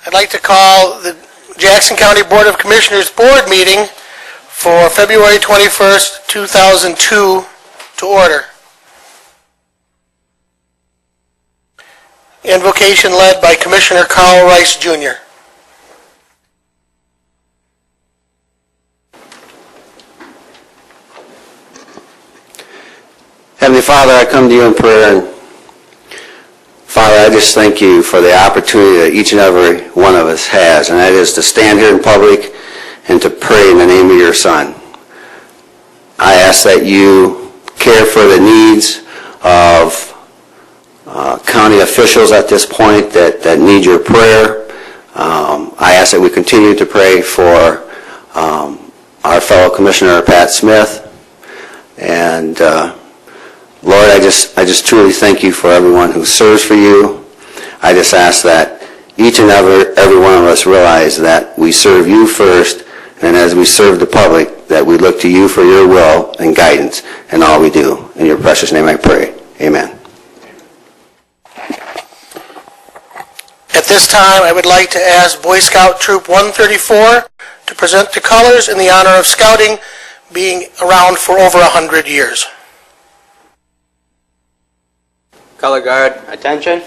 I'd like to call the Jackson County Board of Commissioners Board meeting for February 21st, 2002 to order. Invocation led by Commissioner Carl Rice, Jr. Heavenly Father, I come to you in prayer, and Father, I just thank you for the opportunity that each and every one of us has, and that is to stand here in public and to pray in the name of your Son. I ask that you care for the needs of county officials at this point that need your prayer. I ask that we continue to pray for our fellow Commissioner Pat Smith, and Lord, I just truly thank you for everyone who serves for you. I just ask that each and every one of us realize that we serve you first, and as we serve the public, that we look to you for your will and guidance in all we do. In your precious name I pray. Amen. At this time, I would like to ask Boy Scout Troop 134 to present the colors in the honor of Scouting being around for over 100 years. Color Guard, attention.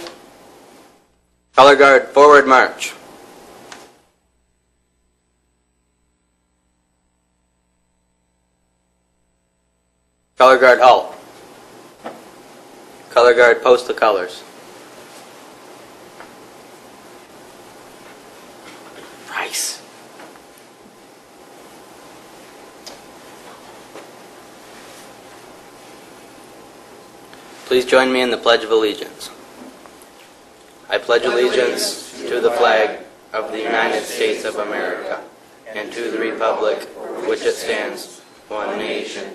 Color Guard, forward march. Color Guard, halt. Color Guard, post the colors. Rice. Please join me in the Pledge of Allegiance. I pledge allegiance to the flag of the United States of America and to the republic for which it stands, one nation.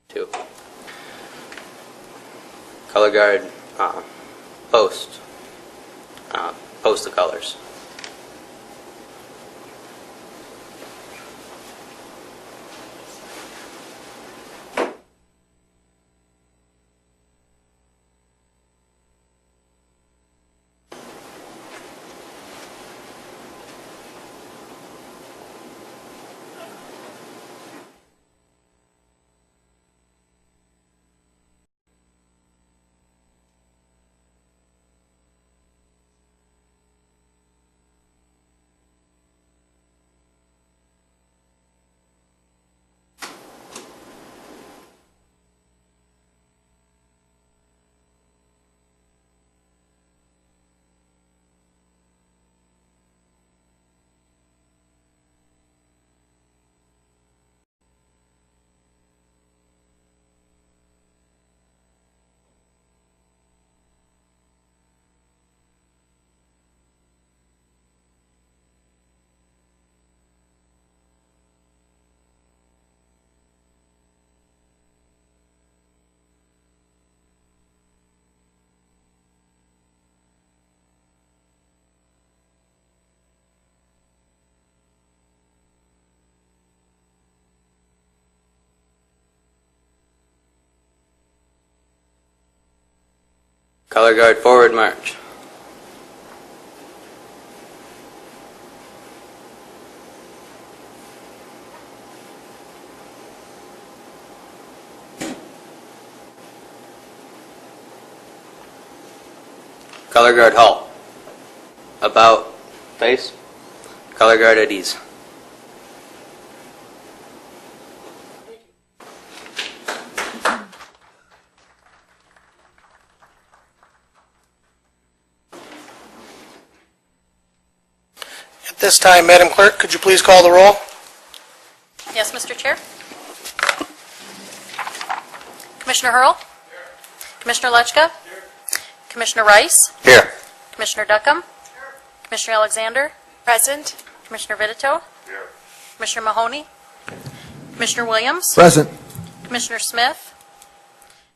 Two. Color Guard, post the colors. Color Guard, forward march. Color Guard, halt. About, face. Color Guard, at ease. At this time, Madam Clerk, could you please call the roll? Yes, Mr. Chair. Commissioner Hurl? Here. Commissioner Lechka? Here. Commissioner Rice? Here. Commissioner Duckham? Here. Commissioner Alexander? Present. Commissioner Vitito? Here. Commissioner Mahoney? Commissioner Williams? Present. Commissioner Smith?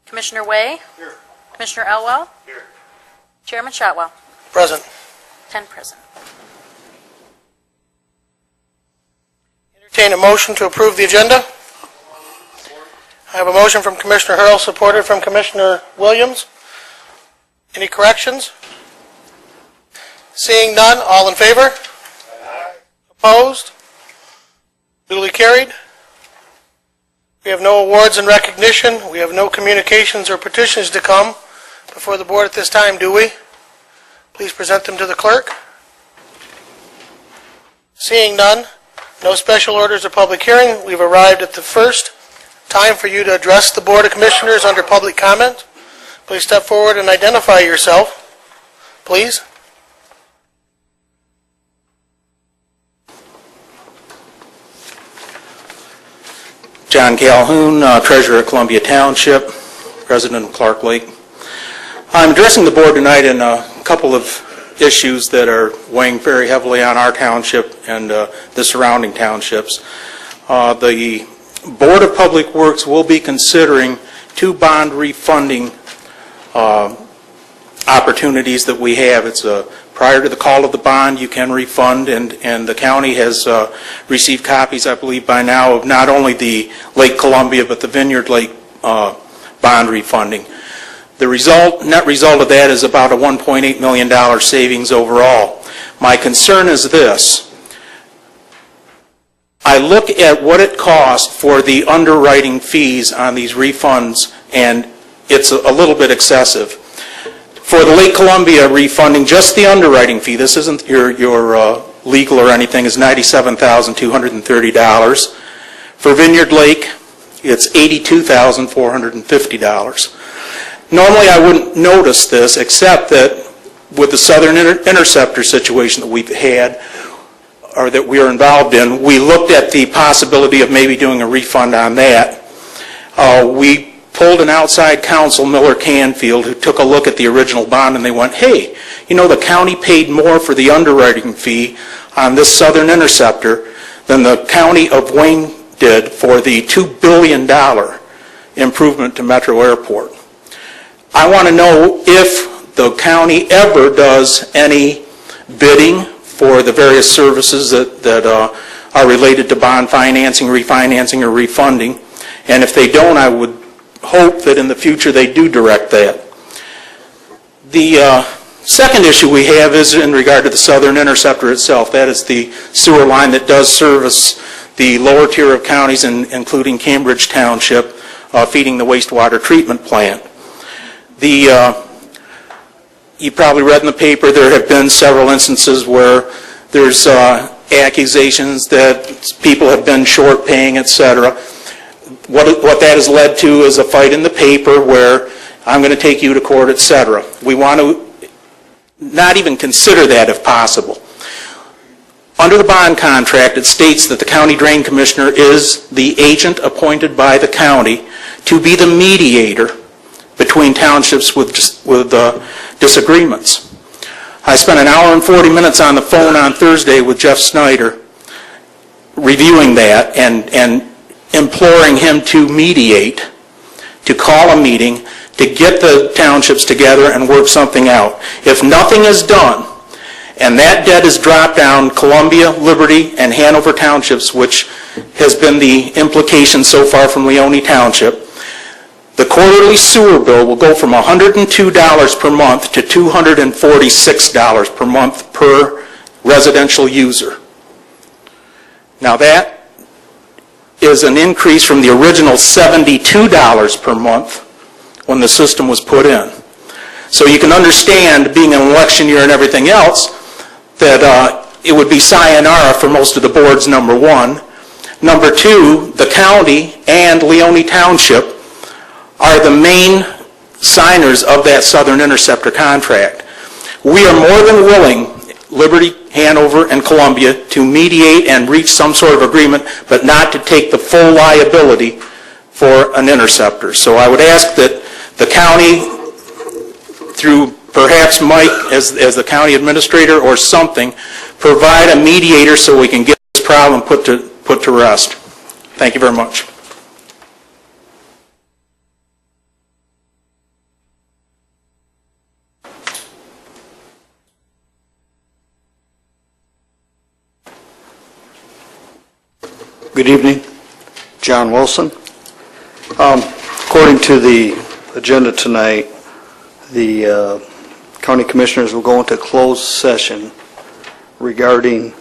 Commissioner Way? Here. Commissioner Elwell? Here. Chairman Shotwell? Present. 10 present. Entertain a motion to approve the agenda. I have a motion from Commissioner Hurl, supported from Commissioner Williams. Any corrections? Seeing none, all in favor? Opposed? Duly carried. We have no awards and recognition. We have no communications or petitions to come before the board at this time, do we? Please present them to the clerk. Seeing none, no special orders or public hearing, we've arrived at the first time for you to address the Board of Commissioners under public comment. Please step forward and identify yourself, please. John Calhoun, Treasurer of Columbia Township, President of Clark Lake. I'm addressing the board tonight in a couple of issues that are weighing very heavily on our township and the surrounding townships. The Board of Public Works will be considering 2 bond refunding opportunities that we have. It's prior to the call of the bond, you can refund, and the county has received copies, I believe, by now of not only the Lake Columbia but the Vineyard Lake bond refunding. The net result of that is about a $1.8 million savings overall. My concern is this. I look at what it costs for the underwriting fees on these refunds, and it's a little bit excessive. For the Lake Columbia refunding, just the underwriting fee, this isn't your legal or anything, is $97,230. For Vineyard Lake, it's $82,450. Normally I wouldn't notice this, except that with the Southern Interceptor situation that we've had, or that we are involved in, we looked at the possibility of maybe doing a refund on that. We pulled an outside counsel, Miller Canfield, who took a look at the original bond, and they went, hey, you know, the county paid more for the underwriting fee on this Southern Interceptor than the county of Wayne did for the $2 billion improvement to Metro Airport. I want to know if the county ever does any bidding for the various services that are related to bond financing, refinancing, or refunding. And if they don't, I would hope that in the future they do direct that. The second issue we have is in regard to the Southern Interceptor itself. That is the sewer line that does service the lower tier of counties, including Cambridge Township, feeding the wastewater treatment plant. You probably read in the paper there have been several instances where there's accusations that people have been short paying, etc. What that has led to is a fight in the paper where I'm going to take you to court, etc. We want to not even consider that if possible. Under the bond contract, it states that the county drain commissioner is the agent appointed by the county to be the mediator between townships with disagreements. I spent an hour and 40 minutes on the phone on Thursday with Jeff Snyder reviewing that and imploring him to mediate, to call a meeting, to get the townships together and work something out. If nothing is done, and that debt is dropped down Columbia, Liberty, and Hanover Townships, which has been the implication so far from Leone Township, the quarterly sewer bill will go from $102 per month to $246 per month per residential user. Now that is an increase from the original $72 per month when the system was put in. So you can understand, being an election year and everything else, that it would be sayonara for most of the boards, number one. Number two, the county and Leone Township are the main signers of that Southern Interceptor contract. We are more than willing, Liberty, Hanover, and Columbia, to mediate and reach some sort of agreement, but not to take the full liability for an interceptor. So I would ask that the county, through perhaps Mike as the county administrator or something, provide a mediator so we can get this problem put to rest. Thank you very much. Good evening. John Wilson. According to the agenda tonight, the County Commissioners will go into closed session regarding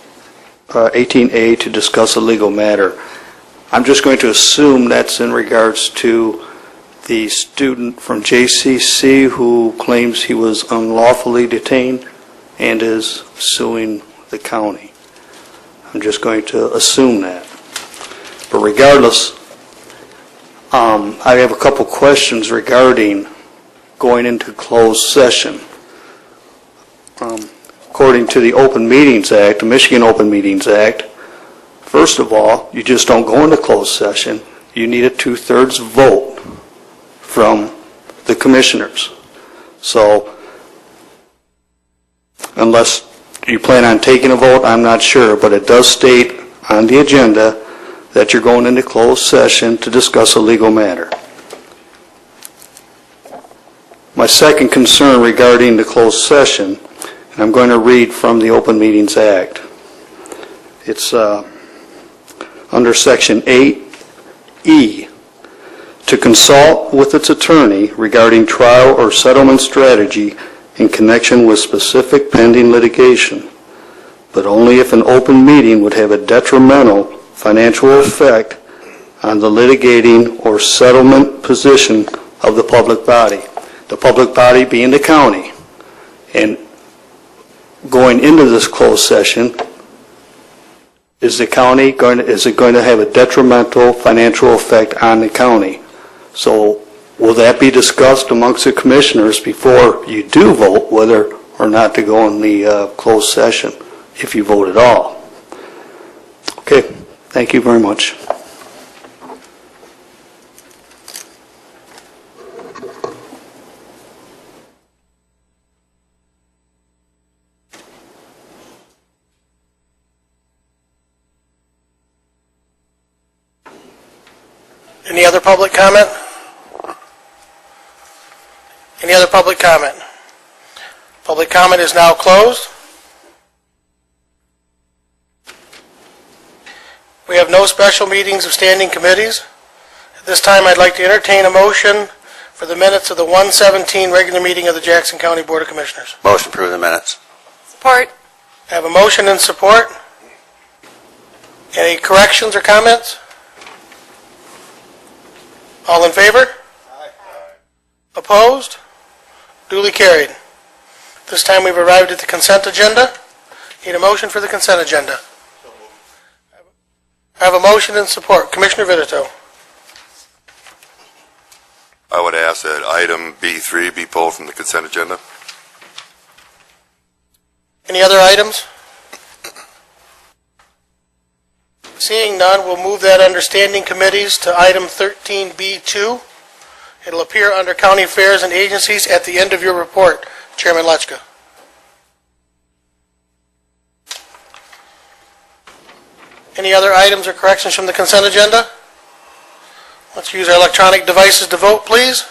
18A to discuss a legal matter. I'm just going to assume that's in regards to the student from JCC who claims he was unlawfully detained and is suing the county. I'm just going to assume that. But regardless, I have a couple questions regarding going into closed session. According to the Open Meetings Act, the Michigan Open Meetings Act, first of all, you just don't go into closed session. You need a 2/3 vote from the commissioners. So, unless you plan on taking a vote, I'm not sure, but it does state on the agenda that you're going into closed session to discuss a legal matter. My second concern regarding the closed session, and I'm going to read from the Open Meetings Act. It's under Section 8E, to consult with its attorney regarding trial or settlement strategy in connection with specific pending litigation, but only if an open meeting would have a detrimental financial effect on the litigating or settlement position of the public body. The public body being the county. And going into this closed session, is it going to have a detrimental financial effect on the county? So will that be discussed amongst the commissioners before you do vote whether or not to go in the closed session, if you vote at all? Okay, thank you very much. Any other public comment? Any other public comment? Public comment is now closed. We have no special meetings of standing committees. At this time, I'd like to entertain a motion for the minutes of the 1/17 regular meeting of the Jackson County Board of Commissioners. Motion to approve the minutes. Support. I have a motion and support. Any corrections or comments? All in favor? Aye. Opposed? Duly carried. This time we've arrived at the consent agenda. Need a motion for the consent agenda. I have a motion and support. Commissioner Vitito. I would ask that item B3 be pulled from the consent agenda. Any other items? Seeing none, we'll move that under standing committees to item 13B2. It'll appear under County Affairs and Agencies at the end of your report, Chairman Lechka. Any other items or corrections from the consent agenda? Let's use our electronic devices to vote, please.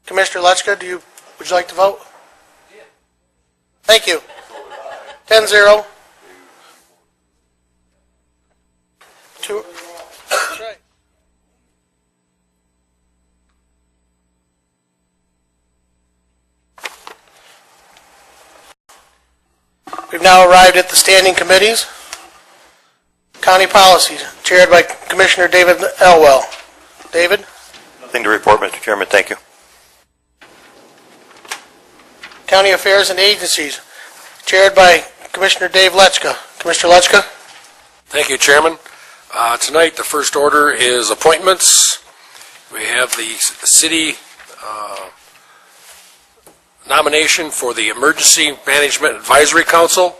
Commissioner Lechka, would you like to vote? Thank you. 10-0. That's right. We've now arrived at the standing committees. County policies, chaired by Commissioner David Elwell. David? Nothing to report, Mr. Chairman. Thank you. County Affairs and Agencies, chaired by Commissioner Dave Lechka. Commissioner Lechka? Thank you, Chairman. Tonight, the first order is appointments. We have the city nomination for the Emergency Management Advisory Council,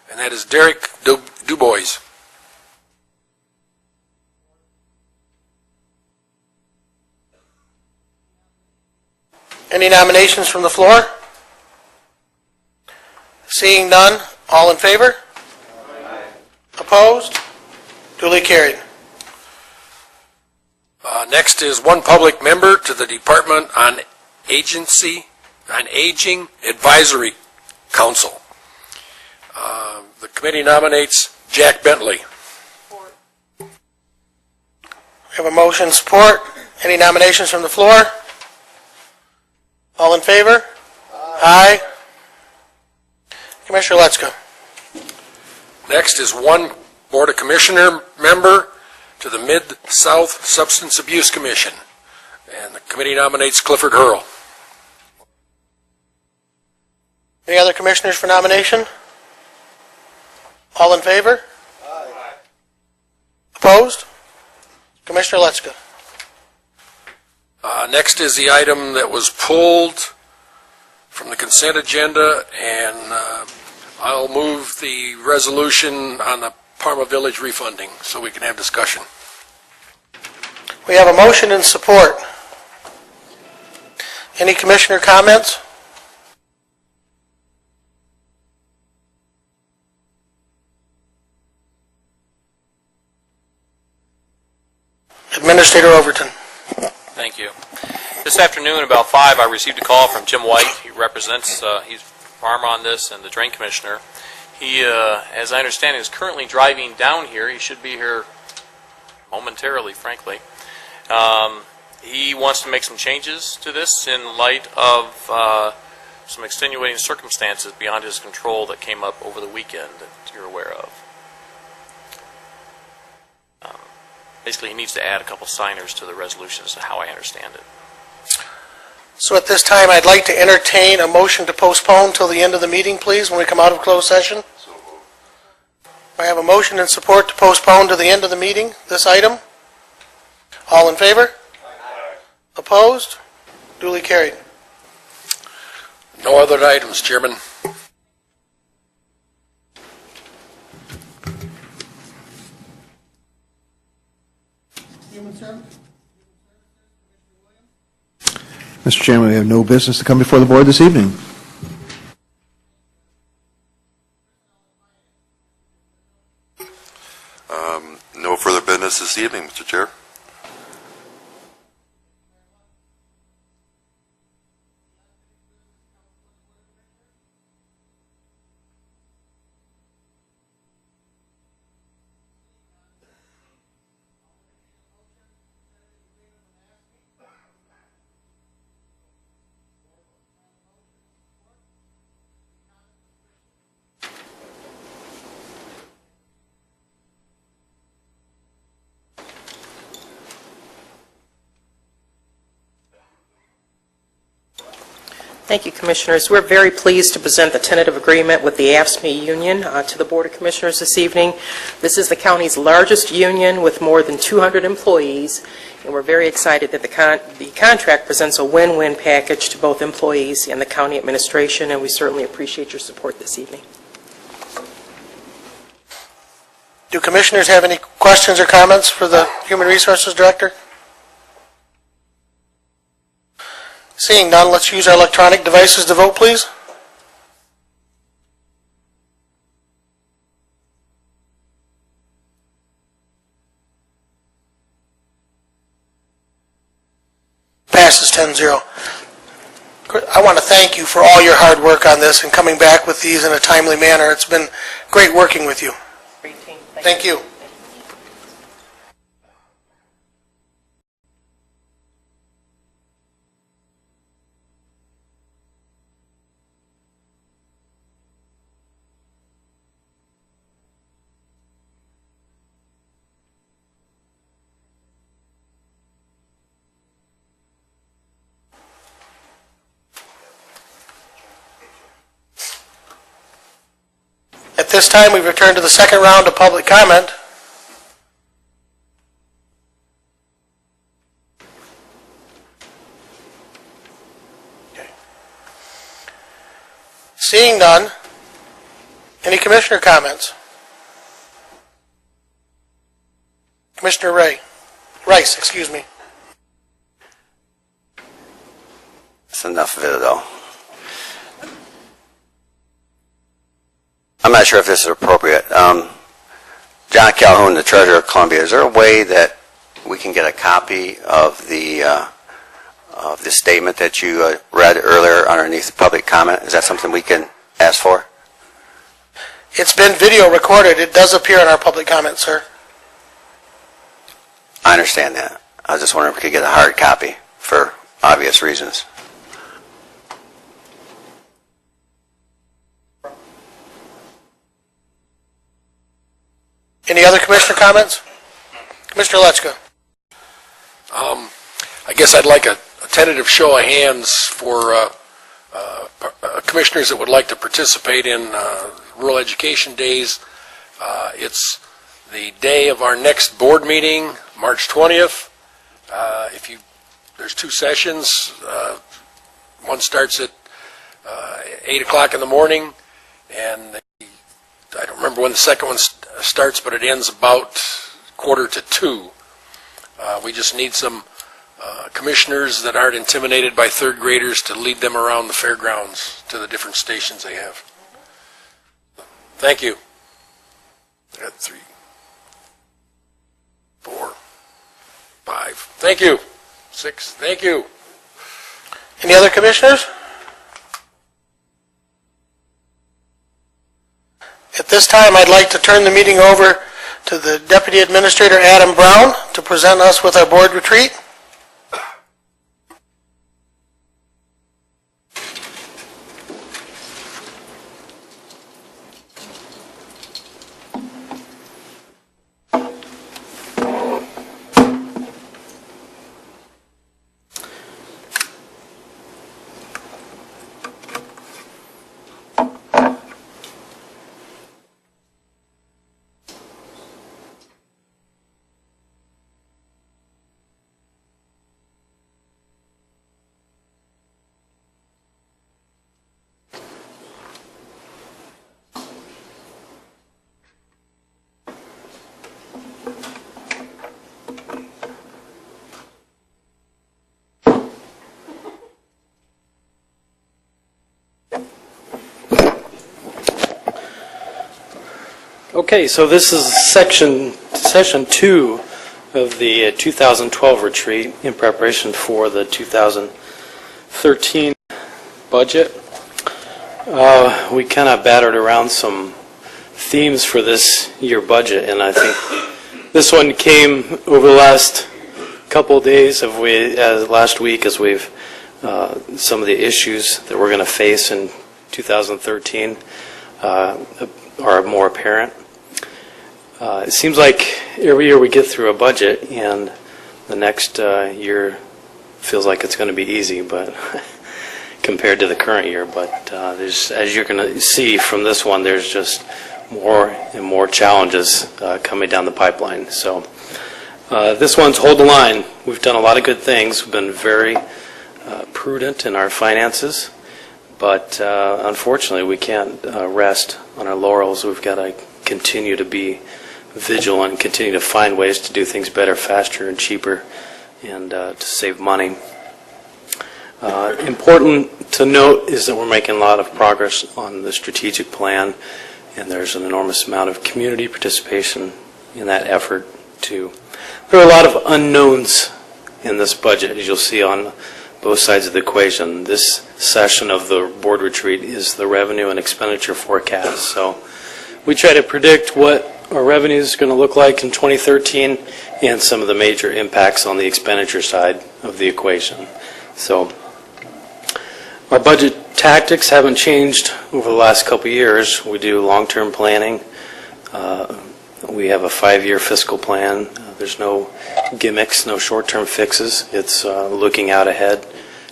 and that is Derek Dubois. Any nominations from the floor? Seeing none, all in favor? Aye. Opposed? Duly carried. Next is one public member to the Department on Aging Advisory Council. The committee nominates Jack Bentley. We have a motion support. Any nominations from the floor? All in favor? Aye. Commissioner Letzka. Next is one Board of Commissioner member to the Mid-South Substance Abuse Commission. And the committee nominates Clifford Hurl. Any other commissioners for nomination? All in favor? Aye. Opposed? Commissioner Letzka. Next is the item that was pulled from the consent agenda, and I'll move the resolution on the Parma Village refunding so we can have discussion. We have a motion and support. Any commissioner comments? Administrator Overton. Thank you. This afternoon, about 5, I received a call from Jim White. He represents, he's Parma on this and the Drain Commissioner. He, as I understand, is currently driving down here. He should be here momentarily, frankly. He wants to make some changes to this in light of some extenuating circumstances beyond his control that came up over the weekend that you're aware of. Basically, he needs to add a couple signers to the resolution, is how I understand it. So at this time, I'd like to entertain a motion to postpone till the end of the meeting, please, when we come out of closed session. I have a motion and support to postpone to the end of the meeting, this item. All in favor? Aye. Opposed? Duly carried. No other items, Chairman. Mr. Chairman, we have no business to come before the board this evening. No further business this evening, Mr. Chair. Thank you, Commissioners. We're very pleased to present the tentative agreement with the AFSCME union to the Board of Commissioners this evening. This is the county's largest union with more than 200 employees, and we're very excited that the contract presents a win-win package to both employees and the county administration, and we certainly appreciate your support this evening. Do commissioners have any questions or comments for the Human Resources Director? Seeing none, let's use our electronic devices to vote, please. Passes 10-0. I want to thank you for all your hard work on this and coming back with these in a timely manner. It's been great working with you. Thank you. At this time, we've returned to the second round of public comment. Okay. Seeing none, any commissioner comments? Commissioner Rice, excuse me. That's enough of it, though. I'm not sure if this is appropriate. John Calhoun, the Treasurer of Columbia, is there a way that we can get a copy of the statement that you read earlier underneath the public comment? Is that something we can ask for? It's been video recorded. It does appear in our public comment, sir. I understand that. I was just wondering if we could get a hard copy for obvious reasons. Any other commissioner comments? Commissioner Lechka. I guess I'd like a tentative show of hands for commissioners that would like to participate in Rural Education Days. It's the day of our next board meeting, March 20th. There's two sessions. One starts at 8 o'clock in the morning, and I don't remember when the second one starts, but it ends about 1:45. We just need some commissioners that aren't intimidated by third graders to lead them around the fairgrounds to the different stations they have. Thank you. I got 3, 4, 5. Thank you. 6. Thank you. Any other commissioners? At this time, I'd like to turn the meeting over to the Deputy Administrator, Adam Brown, to present us with our board retreat. Okay, so this is session 2 of the 2012 retreat in preparation for the 2013 budget. We kind of battered around some themes for this year budget, and I think this one came over the last couple of days of last week as we've some of the issues that we're going to face in 2013 are more apparent. It seems like every year we get through a budget and the next year feels like it's going to be easy, but compared to the current year. But there's, as you're going to see from this one, there's just more and more challenges coming down the pipeline. So this one's hold the line. We've done a lot of good things. We've been very prudent in our finances, but unfortunately we can't rest on our laurels. We've got to continue to be vigilant and continue to find ways to do things better, faster, and cheaper, and to save money. Important to note is that we're making a lot of progress on the strategic plan, and there's an enormous amount of community participation in that effort too. There are a lot of unknowns in this budget, as you'll see on both sides of the equation. This session of the board retreat is the revenue and expenditure forecast. So we try to predict what our revenue is going to look like in 2013 and some of the major impacts on the expenditure side of the equation. So our budget tactics haven't changed over the last couple of years. We do long-term planning. We have a 5-year fiscal plan. There's no gimmicks, no short-term fixes. It's looking out ahead,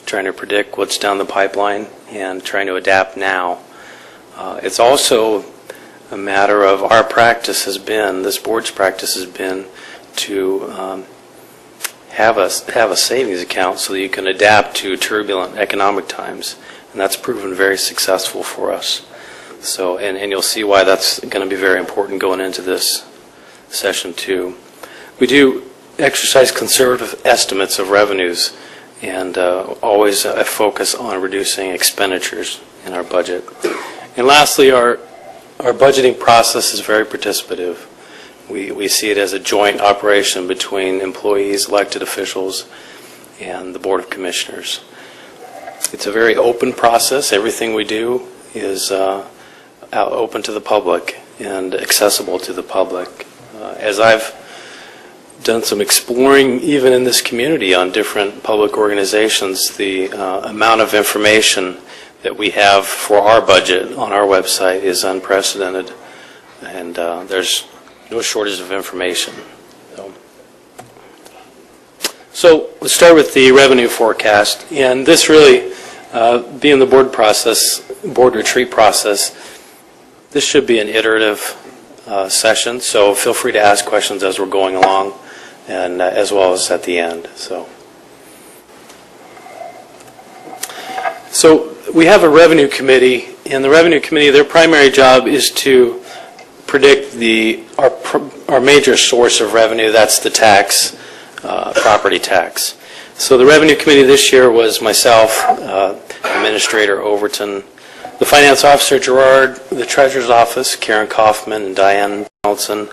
trying to predict what's down the pipeline and trying to adapt now. It's also a matter of our practice has been, this board's practice has been to have a savings account so that you can adapt to turbulent economic times, and that's proven very successful for us. So, and you'll see why that's going to be very important going into this session too. We do exercise conservative estimates of revenues and always a focus on reducing expenditures in our budget. And lastly, our budgeting process is very participative. We see it as a joint operation between employees, elected officials, and the Board of Commissioners. It's a very open process. Everything we do is open to the public and accessible to the public. As I've done some exploring even in this community on different public organizations, the amount of information that we have for our budget on our website is unprecedented, and there's no shortage of information. So let's start with the revenue forecast, and this really, being the board retreat process, this should be an iterative session, so feel free to ask questions as we're going along, and as well as at the end. So we have a revenue committee, and the revenue committee, their primary job is to predict our major source of revenue. That's the tax, property tax. So the revenue committee this year was myself, Administrator Overton, the finance officer Gerard, the treasurer's office Karen Kaufman and Diane Donaldson,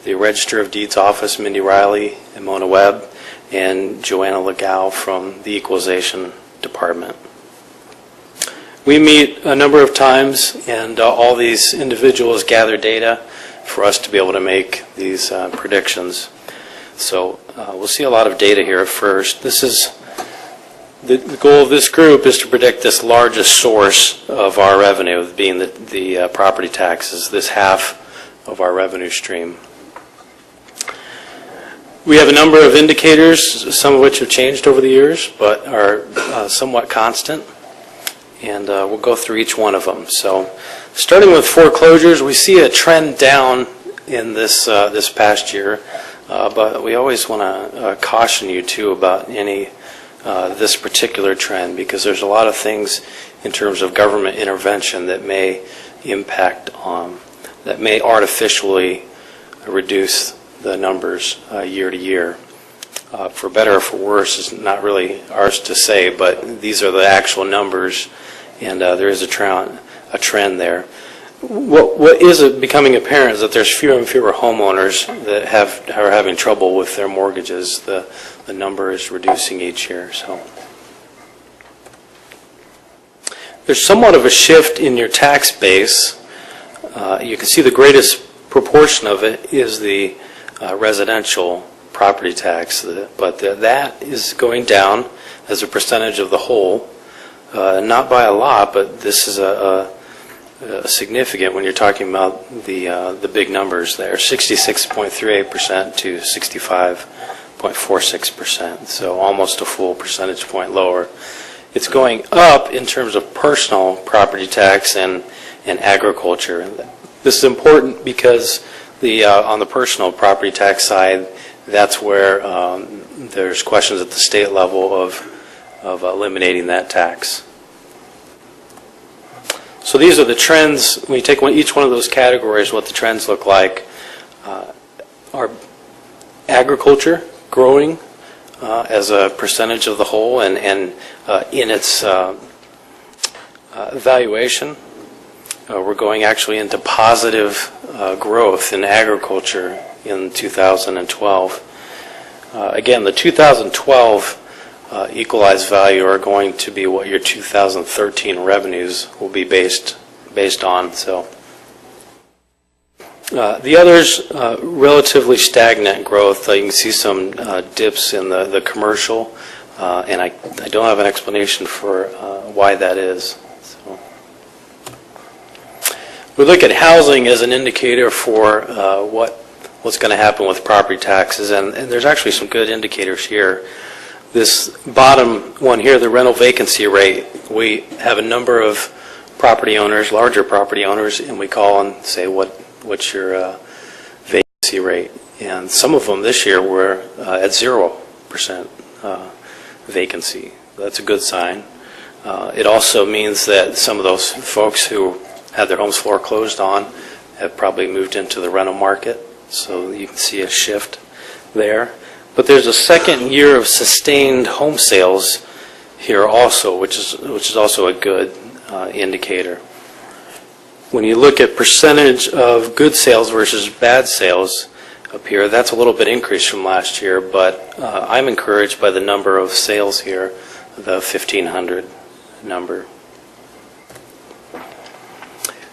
the Register of Deeds office Mindy Riley and Mona Webb, and Joanna Legal from the Equalization Department. We meet a number of times, and all these individuals gather data for us to be able to make these predictions. So we'll see a lot of data here at first. This is the goal of this group is to predict this largest source of our revenue, being the property taxes, this half of our revenue stream. We have a number of indicators, some of which have changed over the years, but are somewhat constant. And we'll go through each one of them. So starting with foreclosures, we see a trend down in this past year, but we always want to caution you too about this particular trend, because there's a lot of things in terms of government intervention that may impact that may artificially reduce the numbers year to year. For better or for worse, it's not really ours to say, but these are the actual numbers, and there is a trend there. What is becoming apparent is that there's fewer and fewer homeowners that are having trouble with their mortgages. The number is reducing each year. So there's somewhat of a shift in your tax base. You can see the greatest proportion of it is the residential property tax, but that is going down as a percentage of the whole, not by a lot, but this is a significant when you're talking about the big numbers there, 66.38% to 65.46%, so almost a full percentage point lower. It's going up in terms of personal property tax and agriculture. This is important because on the personal property tax side, that's where there's questions at the state level of eliminating that tax. So these are the trends. When you take each one of those categories, what the trends look like. Our agriculture growing as a percentage of the whole, and in its valuation, we're going actually into positive growth in agriculture in 2012. Again, the 2012 equalized value are going to be what your 2013 revenues will be based on. So the others, relatively stagnant growth. You can see some dips in the commercial, and I don't have an explanation for why that is. So we look at housing as an indicator for what's going to happen with property taxes, and there's actually some good indicators here. This bottom one here, the rental vacancy rate, we have a number of property owners, larger property owners, and we call and say, what's your vacancy rate? And some of them this year were at 0% vacancy. That's a good sign. It also means that some of those folks who had their homes foreclosed on have probably moved into the rental market, so you can see a shift there. But there's a second year of sustained home sales here also, which is also a good indicator. When you look at percentage of good sales versus bad sales, up here. That's a little bit increased from last year, but I'm encouraged by the number of sales here, the 1,500 number.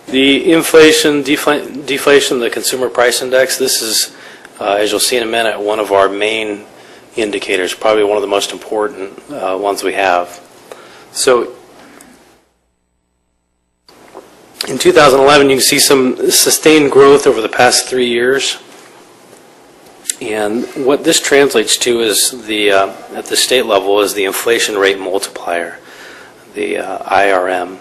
The inflation, deflation, the consumer price index, this is, as you'll see in a minute, one of our main indicators, probably one of the most important ones we have. So in 2011, you can see some sustained growth over the past 3 years. And what this translates to is at the state level is the inflation rate multiplier, the IRM.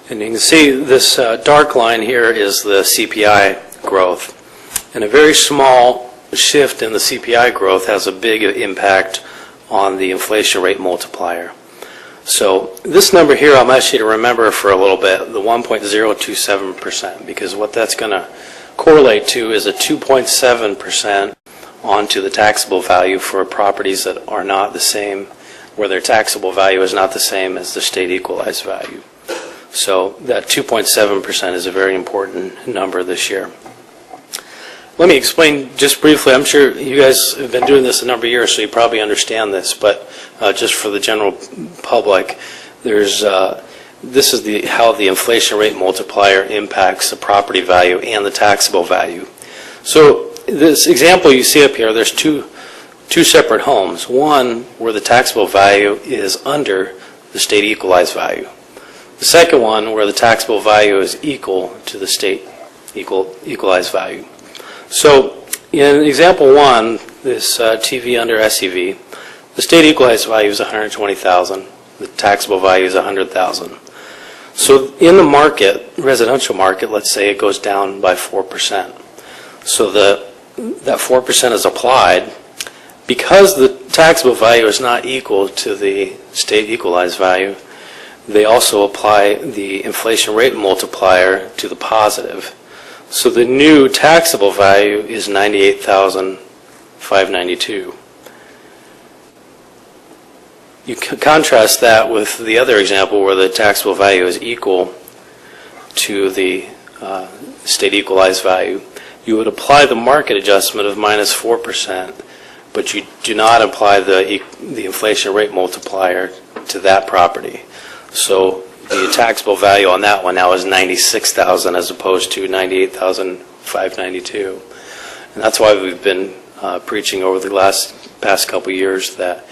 And you can see this dark line here is the CPI growth. And a very small shift in the CPI growth has a big impact on the inflation rate multiplier. So this number here I'm asking you to remember for a little bit, the 1.027%, because what that's going to correlate to is a 2.7% onto the taxable value for properties that are not the same, where their taxable value is not the same as the state equalized value. So that 2.7% is a very important number this year. Let me explain just briefly. I'm sure you guys have been doing this a number of years, so you probably understand this, but just for the general public, this is how the inflation rate multiplier impacts the property value and the taxable value. So this example you see up here, there's two separate homes. One where the taxable value is under the state equalized value. The second one where the taxable value is equal to the state equalized value. So in example one, this TV under SEV, the state equalized value is $120,000. The taxable value is $100,000. So in the market, residential market, let's say it goes down by 4%. So that 4% is applied. Because the taxable value is not equal to the state equalized value, they also apply the inflation rate multiplier to the positive. So the new taxable value is $98,592. You contrast that with the other example where the taxable value is equal to the state equalized value. You would apply the market adjustment of minus 4%, but you do not apply the inflation rate multiplier to that property. So the taxable value on that one now is $96,000 as opposed to $98,592. And that's why we've been preaching over the past couple of years that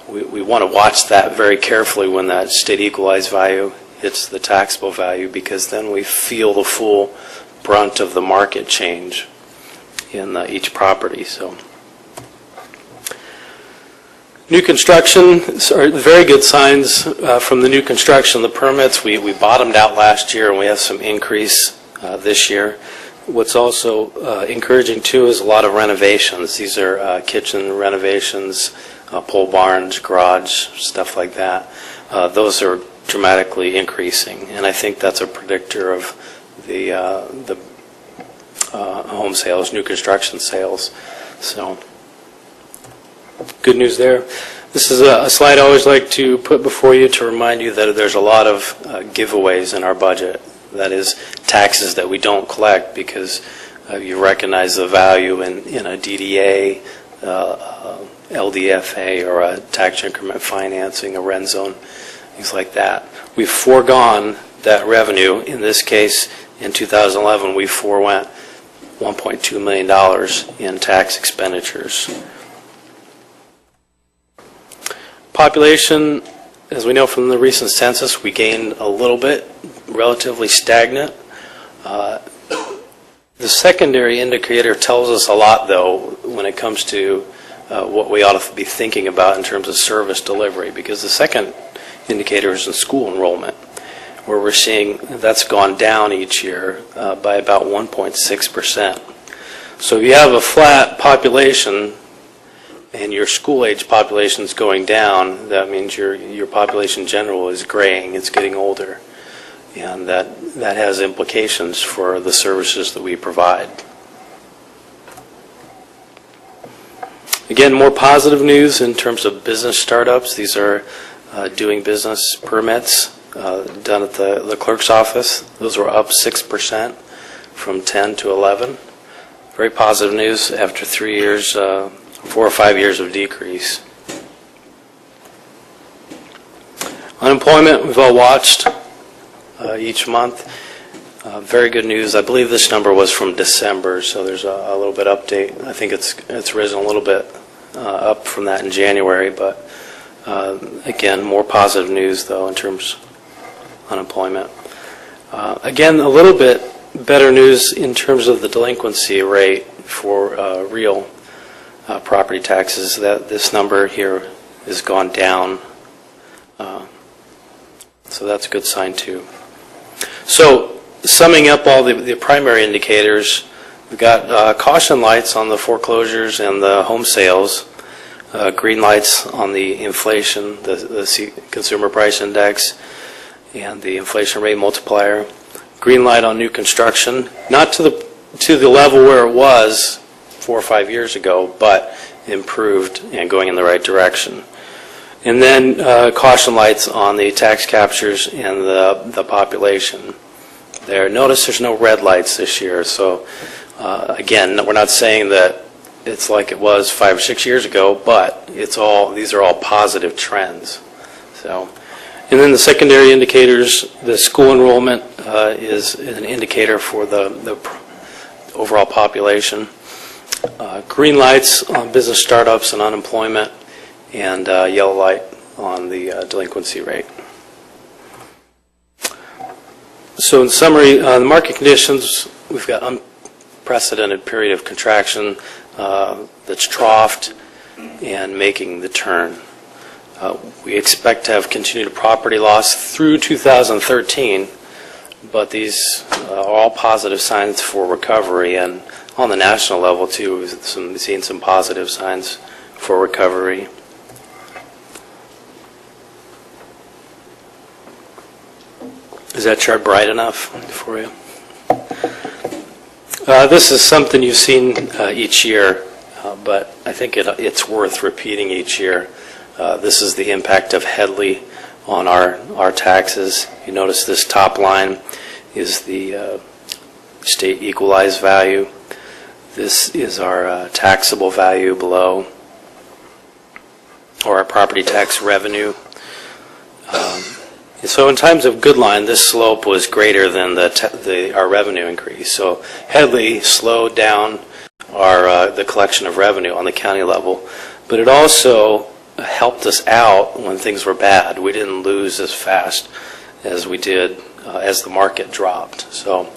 we want to watch that very carefully when that state equalized value hits the taxable value, because then we feel the full brunt of the market change in each property. So new construction are very good signs from the new construction. The permits, we bottomed out last year and we have some increase this year. What's also encouraging too is a lot of renovations. These are kitchen renovations, pole barns, garage, stuff like that. Those are dramatically increasing, and I think that's a predictor of the home sales, new construction sales. So good news there. This is a slide I always like to put before you to remind you that there's a lot of giveaways in our budget. That is taxes that we don't collect because you recognize the value in a DDA, LDFA, or a tax increment financing, a rent zone, things like that. We've foregone that revenue. In this case, in 2011, we forewent $1.2 million in tax expenditures. Population, as we know from the recent census, we gained a little bit, relatively stagnant. The secondary indicator tells us a lot, though, when it comes to what we ought to be thinking about in terms of service delivery, because the second indicator is in school enrollment, where we're seeing that's gone down each year by about 1.6%. So if you have a flat population and your school-age population is going down, that means your population in general is graying, it's getting older, and that has implications for the services that we provide. Again, more positive news in terms of business startups. These are doing business permits done at the clerk's office. Those were up 6% from 10 to 11. very positive news after 4 or 5 years of decrease. Unemployment, we've all watched each month. Very good news. I believe this number was from December, so there's a little bit update. I think it's risen a little bit up from that in January, but again, more positive news though in terms of unemployment. Again, a little bit better news in terms of the delinquency rate for real property taxes. That this number here has gone down, so that's a good sign too. So summing up all the primary indicators, we've got caution lights on the foreclosures and the home sales, green lights on the inflation, the consumer price index, and the inflation rate multiplier. Green light on new construction, not to the level where it was 4 or 5 years ago, but improved and going in the right direction. And then caution lights on the tax captures and the population. There, notice there's no red lights this year. So again, we're not saying that it's like it was 5 or 6 years ago, but these are all positive trends. So, and then the secondary indicators, the school enrollment is an indicator for the overall population. Green lights on business startups and unemployment, and yellow light on the delinquency rate. So in summary, the market conditions, we've got unprecedented period of contraction that's troughed and making the turn. We expect to have continued property loss through 2013, but these are all positive signs for recovery, and on the national level too, we've seen some positive signs for recovery. Is that chart bright enough for you? This is something you've seen each year, but I think it's worth repeating each year. This is the impact of Headley on our taxes. You notice this top line is the state equalized value. This is our taxable value below, or our property tax revenue. So in times of good line, this slope was greater than our revenue increase. So Headley slowed down the collection of revenue on the county level, but it also helped us out when things were bad. We didn't lose as fast as we did as the market dropped. So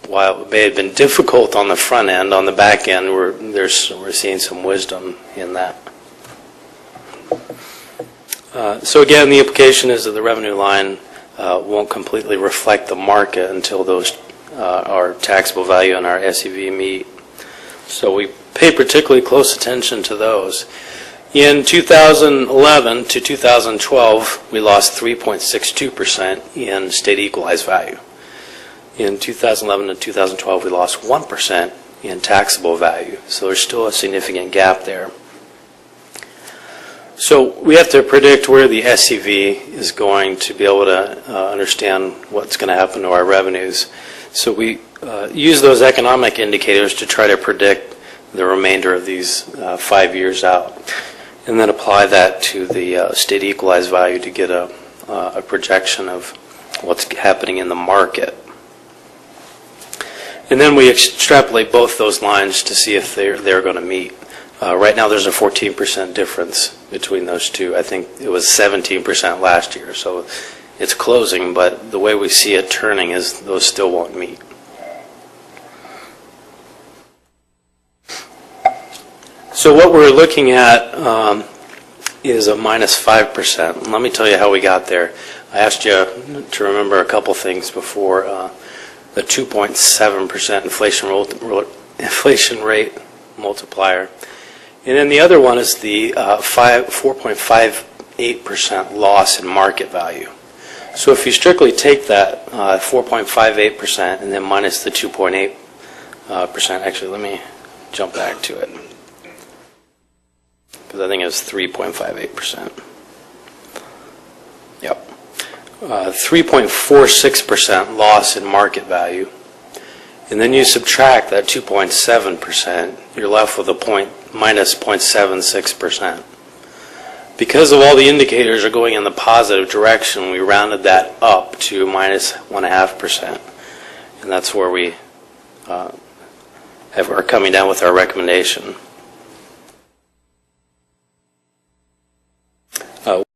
while it may have been difficult on the front end, on the back end, we're seeing some wisdom in that. So again, the implication is that the revenue line won't completely reflect the market until those our taxable value and our SEV meet. So we pay particularly close attention to those. In 2011 to 2012, we lost 3.62% in state equalized value. In 2011 to 2012, we lost 1% in taxable value. So there's still a significant gap there. So we have to predict where the SEV is going to be able to understand what's going to happen to our revenues. So we use those economic indicators to try to predict the remainder of these 5 years out, and then apply that to the state equalized value to get a projection of what's happening in the market. And then we extrapolate both those lines to see if they're going to meet. Right now there's a 14% difference between those two. I think it was 17% last year, so it's closing, but the way we see it turning is those still won't meet. So what we're looking at is a minus 5%. Let me tell you how we got there. I asked you to remember a couple things before. The 2.7% inflation rate multiplier. And then the other one is the 4.58% loss in market value. So if you strictly take that 4.58% and then minus the 2.8%, actually let me jump back to it, because I think it was 3.58%. Yep. 3.46% loss in market value. and then you subtract that 2.7%, you're left with a minus 0.76%. Because of all the indicators are going in the positive direction, we rounded that up to minus 1.5%, and that's where we are coming down with our recommendation.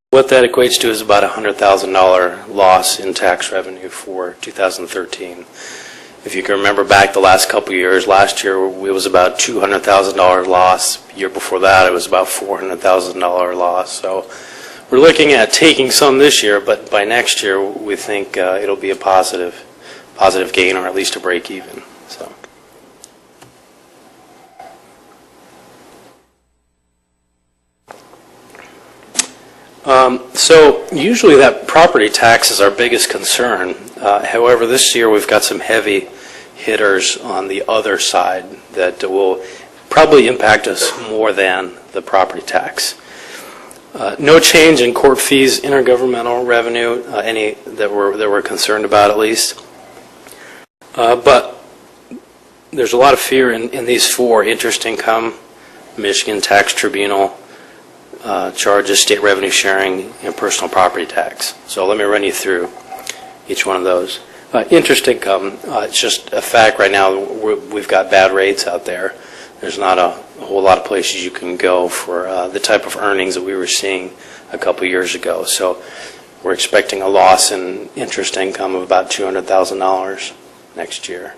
What that equates to is about a $100,000 loss in tax revenue for 2013. If you can remember back the last couple of years, last year it was about $200,000 loss. The year before that it was about $400,000 loss. So we're looking at taking some this year, but by next year we think it'll be a positive gain, or at least a break even. So. So usually that property tax is our biggest concern. However, this year we've got some heavy hitters on the other side that will probably impact us more than the property tax. No change in court fees, intergovernmental revenue, any that we're concerned about at least. But there's a lot of fear in these four: interest income, Michigan Tax Tribunal, charges, state revenue sharing, and personal property tax. So let me run you through each one of those. Interest income, it's just a fact right now we've got bad rates out there. There's not a whole lot of places you can go for the type of earnings that we were seeing a couple years ago. So we're expecting a loss in interest income of about $200,000 next year.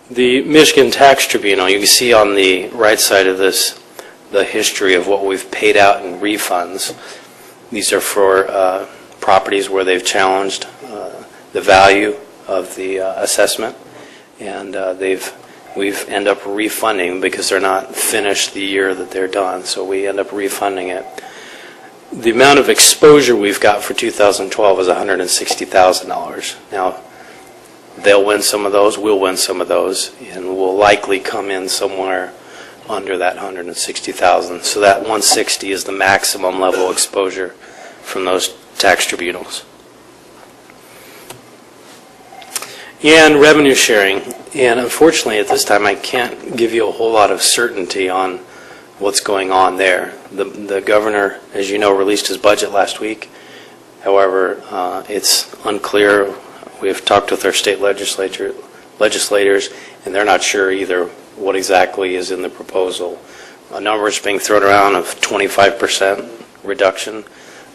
The Michigan Tax Tribunal, you can see on the right side of this the history of what we've paid out in refunds. These are for properties where they've challenged the value of the assessment, and we've end up refunding because they're not finished the year that they're done, so we end up refunding it. The amount of exposure we've got for 2012 is $160,000. Now, they'll win some of those, we'll win some of those, and we'll likely come in somewhere under that $160,000. So that $160,000 is the maximum level exposure from those tax tribunals. And revenue sharing. And unfortunately at this time I can't give you a whole lot of certainty on what's going on there. The governor, as you know, released his budget last week. However, it's unclear. We've talked with our state legislators, and they're not sure either what exactly is in the proposal. A number is being thrown around of 25% reduction.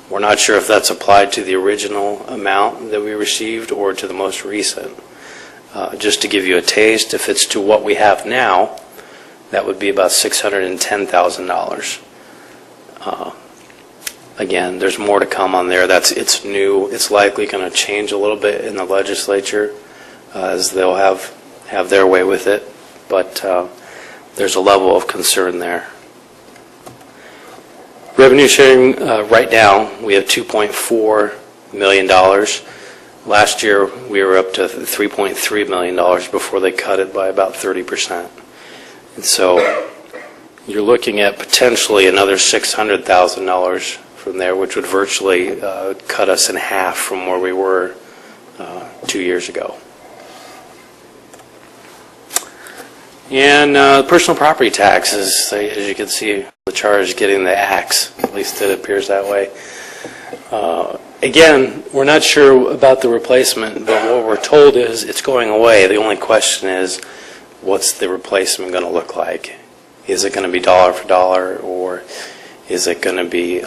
We're not sure if that's applied to the original amount that we received or to the most recent. Just to give you a taste, if it's to what we have now, that would be about $610,000. Again, there's more to come on there. It's new. It's likely going to change a little bit in the legislature as they'll have their way with it. But there's a level of concern there. Revenue sharing right now, we have $2.4 million. Last year, we were up to $3.3 million before they cut it by about 30%. And so you're looking at potentially another $600,000 from there, which would virtually cut us in half from where we were 2 years ago. And personal property taxes, as you can see, the chart is getting the axe. At least it appears that way. Again, we're not sure about the replacement, but what we're told is it's going away. The only question is, what's the replacement going to look like? Is it going to be dollar for dollar, or is it going to be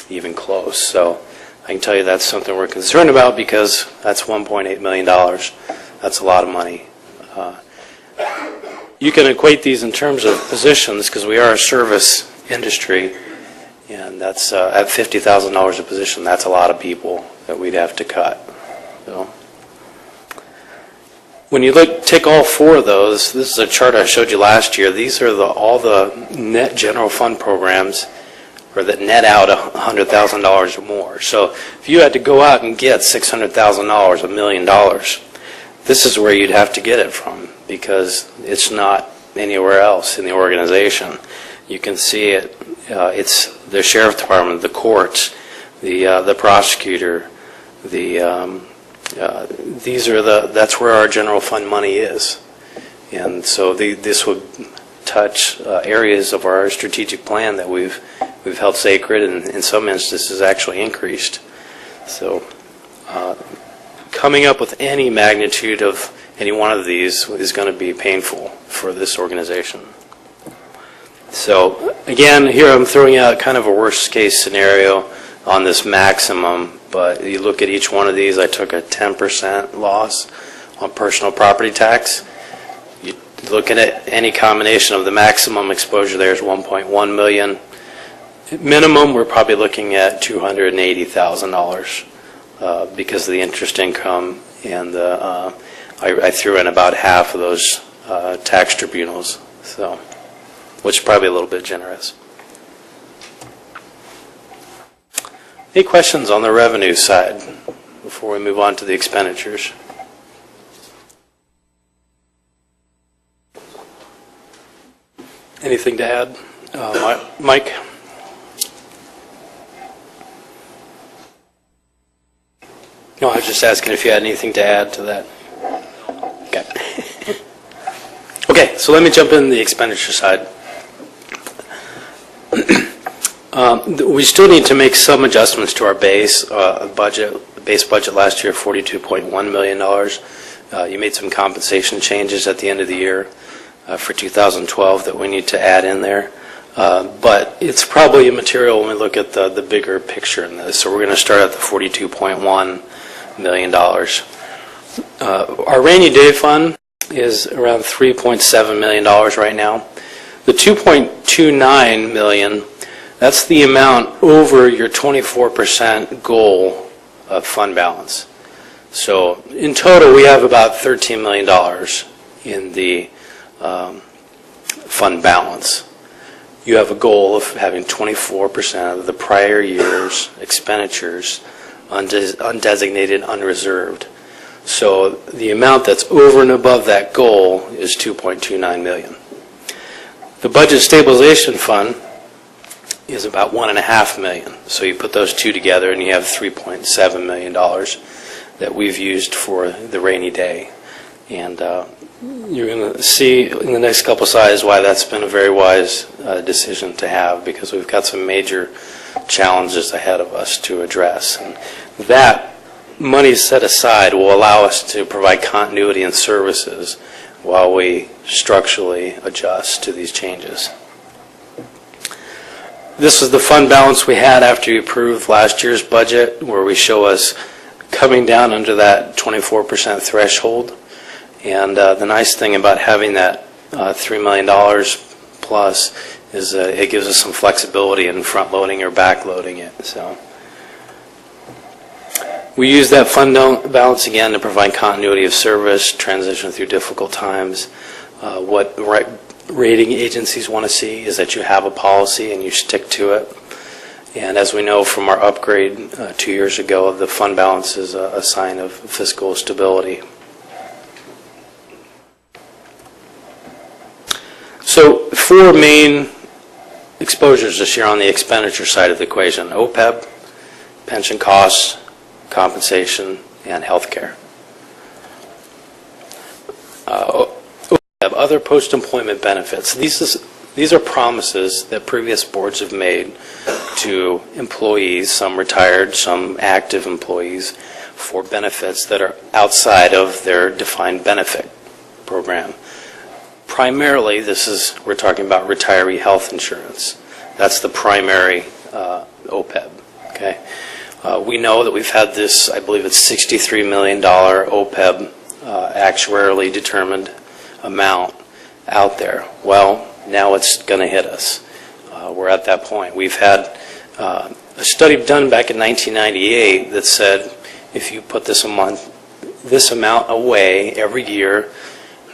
even close? So I can tell you that's something we're concerned about, because that's $1.8 million. That's a lot of money. You can equate these in terms of positions, because we are a service industry, and that's at $50,000 a position. That's a lot of people that we'd have to cut. So when you take all four of those, this is a chart I showed you last year. These are all the net general fund programs, or that net out $100,000 or more. So if you had to go out and get $600,000, $1 million, this is where you'd have to get it from, because it's not anywhere else in the organization. You can see it. It's the sheriff department, the courts, the prosecutor, the that's where our general fund money is. And so this would touch areas of our strategic plan that we've held sacred, and in some instances actually increased. So coming up with any magnitude of any one of these is going to be painful for this organization. So again, here I'm throwing out kind of a worst case scenario on this maximum, but you look at each one of these, I took a 10% loss on personal property tax. You're looking at any combination of the maximum exposure there is $1.1 million. At minimum, we're probably looking at $280,000 because of the interest income, and I threw in about half of those tax tribunals, so which is probably a little bit generous. Any questions on the revenue side before we move on to the expenditures? Anything to add? Mike? No, I was just asking if you had anything to add to that. Okay. Okay, so let me jump in the expenditure side. We still need to make some adjustments to our base budget. The base budget last year, $42.1 million. You made some compensation changes at the end of the year for 2012 that we need to add in there. But it's probably immaterial when we look at the bigger picture in this. So we're going to start at the $42.1 million. Our rainy day fund is around $3.7 million right now. The $2.29 million, that's the amount over your 24% goal of fund balance. So in total, we have about $13 million in the fund balance. You have a goal of having 24% of the prior year's expenditures undesignated, unreserved. So the amount that's over and above that goal is $2.29 million. The budget stabilization fund is about $1.5 million. So you put those two together and you have $3.7 million that we've used for the rainy day. And you're going to see in the next couple slides why that's been a very wise decision to have, because we've got some major challenges ahead of us to address. And that money set aside will allow us to provide continuity in services while we structurally adjust to these changes. This is the fund balance we had after we approved last year's budget, where we show us coming down under that 24% threshold. And the nice thing about having that $3 million plus is it gives us some flexibility in front loading or back loading it. So we use that fund balance again to provide continuity of service, transition through difficult times. What rating agencies want to see is that you have a policy and you stick to it. And as we know from our upgrade 2 years ago, the fund balance is a sign of fiscal stability. So 4 main exposures this year on the expenditure side of the equation: OPEB, pension costs, compensation, and health care. Other post-employment benefits. These are promises that previous boards have made to employees, some retired, some active employees, for benefits that are outside of their defined benefit program. Primarily, we're talking about retiree health insurance. That's the primary OPEB. Okay. We know that we've had this, I believe it's $63 million OPEB actuarially determined amount out there. Well, now it's going to hit us. We're at that point. We've had a study done back in 1998 that said if you put this amount away every year,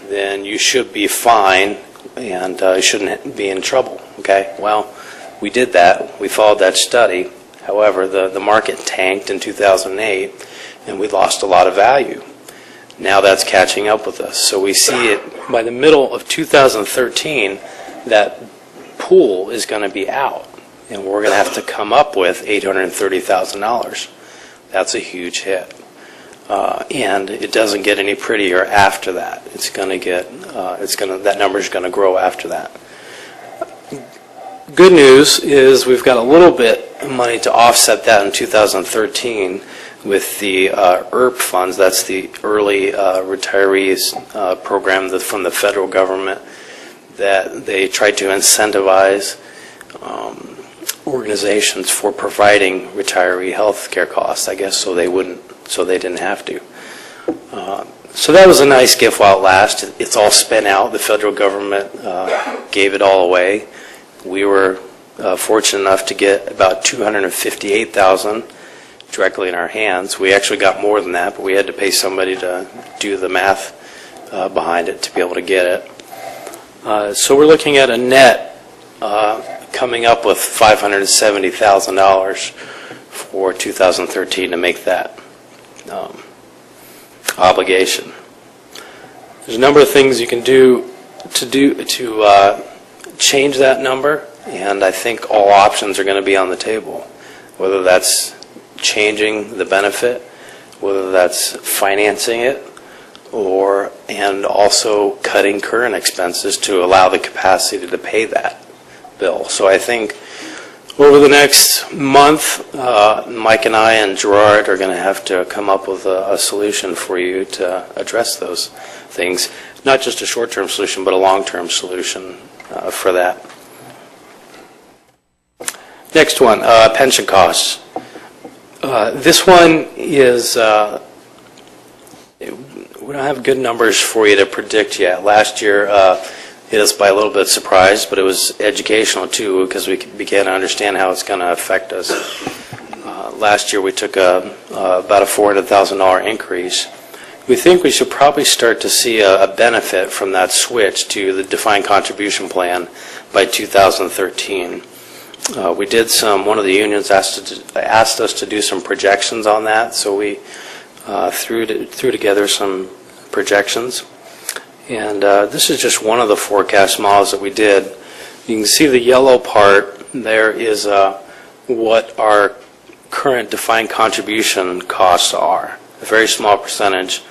then you should be fine and you shouldn't be in trouble. Okay? Well, we did that. We followed that study. However, the market tanked in 2008 and we lost a lot of value. Now that's catching up with us. So we see it by the middle of 2013, that pool is going to be out and we're going to have to come up with $830,000. That's a huge hit. and it doesn't get any prettier after that. It's going to get, that number is going to grow after that. Good news is we've got a little bit of money to offset that in 2013 with the ERP funds. That's the Early Retirees Program from the federal government that they tried to incentivize organizations for providing retiree health care costs, I guess, so they didn't have to. So that was a nice gift while it lasted. It's all spent out. The federal government gave it all away. We were fortunate enough to get about $258,000 directly in our hands. We actually got more than that, but we had to pay somebody to do the math behind it to be able to get it. So we're looking at a net coming up with $570,000 for 2013 to make that obligation. There's a number of things you can do to change that number, and I think all options are going to be on the table, whether that's changing the benefit, whether that's financing it, and also cutting current expenses to allow the capacity to pay that bill. So I think over the next month, Mike and I and Gerard are going to have to come up with a solution for you to address those things. Not just a short-term solution, but a long-term solution for that. Next one, pension costs. This one is, we don't have good numbers for you to predict yet. Last year hit us by a little bit of surprise, but it was educational too, because we began to understand how it's going to affect us. Last year we took about a $400,000 increase. We think we should probably start to see a benefit from that switch to the defined contribution plan by 2013. We did one of the unions asked us to do some projections on that, so we threw together some projections. And this is just one of the forecast models that we did. You can see the yellow part there is what our current defined contribution costs are, a very small percentage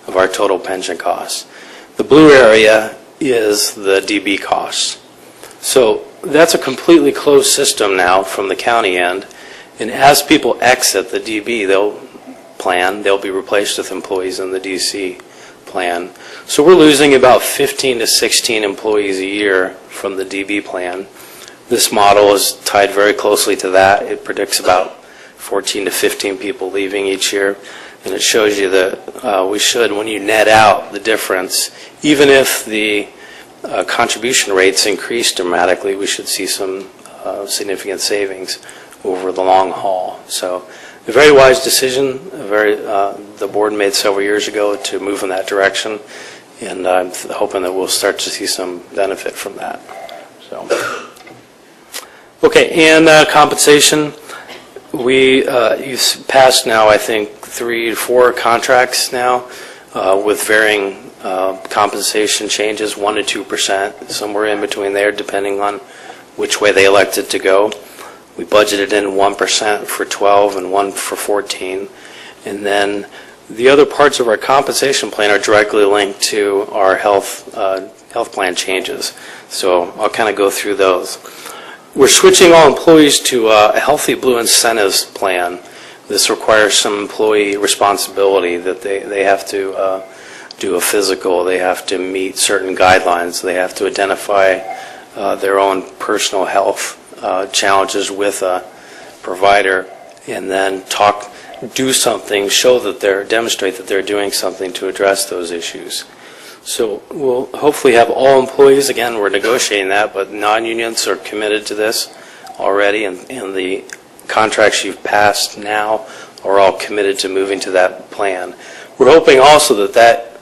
of our total pension costs. The blue area is the DB costs. So that's a completely closed system now from the county end, and as people exit the DB, they'll be replaced with employees in the DC plan. So we're losing about 15 to 16 employees a year from the DB plan. This model is tied very closely to that. It predicts about 14 to 15 people leaving each year, and it shows you that we should, when you net out the difference, even if the contribution rates increase dramatically, we should see some significant savings over the long haul. So a very wise decision, the board made several years ago to move in that direction, and I'm hoping that we'll start to see some benefit from that. So, okay, and compensation. You've passed now, I think, 3 to 4 contracts now with varying compensation changes, 1% to 2%, somewhere in between there, depending on which way they elected to go. We budgeted in 1% for 12 and 1 for 14. And then the other parts of our compensation plan are directly linked to our health plan changes. So I'll kind of go through those. We're switching all employees to a Healthy Blue Incentives plan. This requires some employee responsibility that they have to do a physical, they have to meet certain guidelines, they have to identify their own personal health challenges with a provider, and then do something, demonstrate that they're doing something to address those issues. So we'll hopefully have all employees, again, we're negotiating that, but non-unions are committed to this already, and the contracts you've passed now are all committed to moving to that plan. We're hoping also that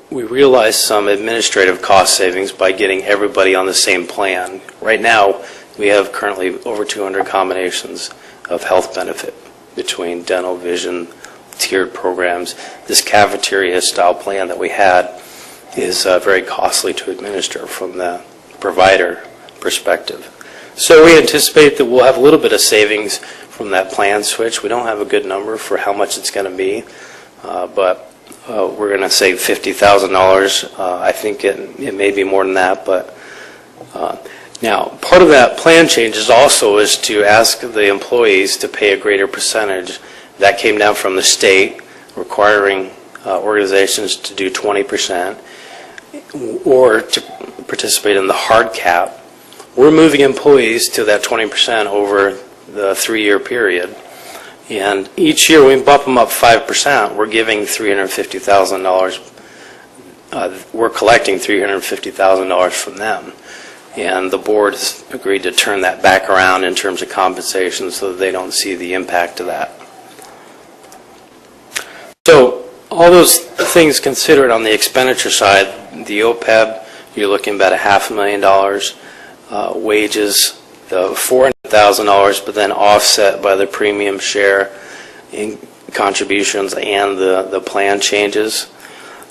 we realize some administrative cost savings by getting everybody on the same plan. Right now, we have currently over 200 combinations of health benefit between dental, vision, tiered programs. This cafeteria-style plan that we had is very costly to administer from the provider perspective. So we anticipate that we'll have a little bit of savings from that plan switch. We don't have a good number for how much it's going to be. but we're going to save $50,000. I think it may be more than that, but now part of that plan change is also is to ask the employees to pay a greater percentage. That came down from the state requiring organizations to do 20% or to participate in the hard cap. We're moving employees to that 20% over the 3-year period. And each year we bump them up 5%, we're giving $350,000. We're collecting $350,000 from them. And the board has agreed to turn that back around in terms of compensation so that they don't see the impact of that. So all those things considered on the expenditure side, the OPEB, you're looking about $500,000. Wages, the $400,000, but then offset by the premium share in contributions and the plan changes.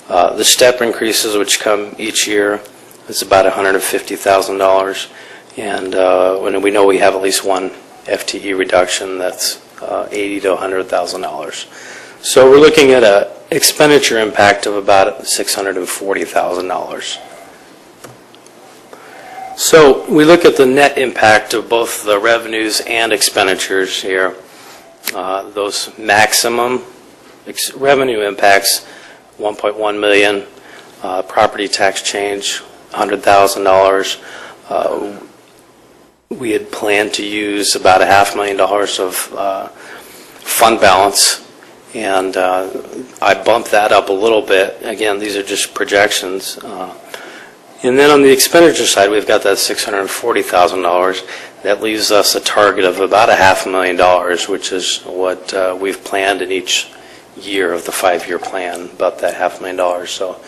The step increases, which come each year, is about $150,000. And when we know we have at least one FTE reduction, that's $80,000 to $100,000. So we're looking at an expenditure impact of about $640,000. So we look at the net impact of both the revenues and expenditures here. Those maximum revenue impacts, $1.1 million, property tax change, $100,000. We had planned to use about $500,000 of fund balance, and I bumped that up a little bit. Again, these are just projections. And then on the expenditure side, we've got that $640,000. That leaves us a target of about $500,000, which is what we've planned in each year of the 5-year plan, about that $500,000. So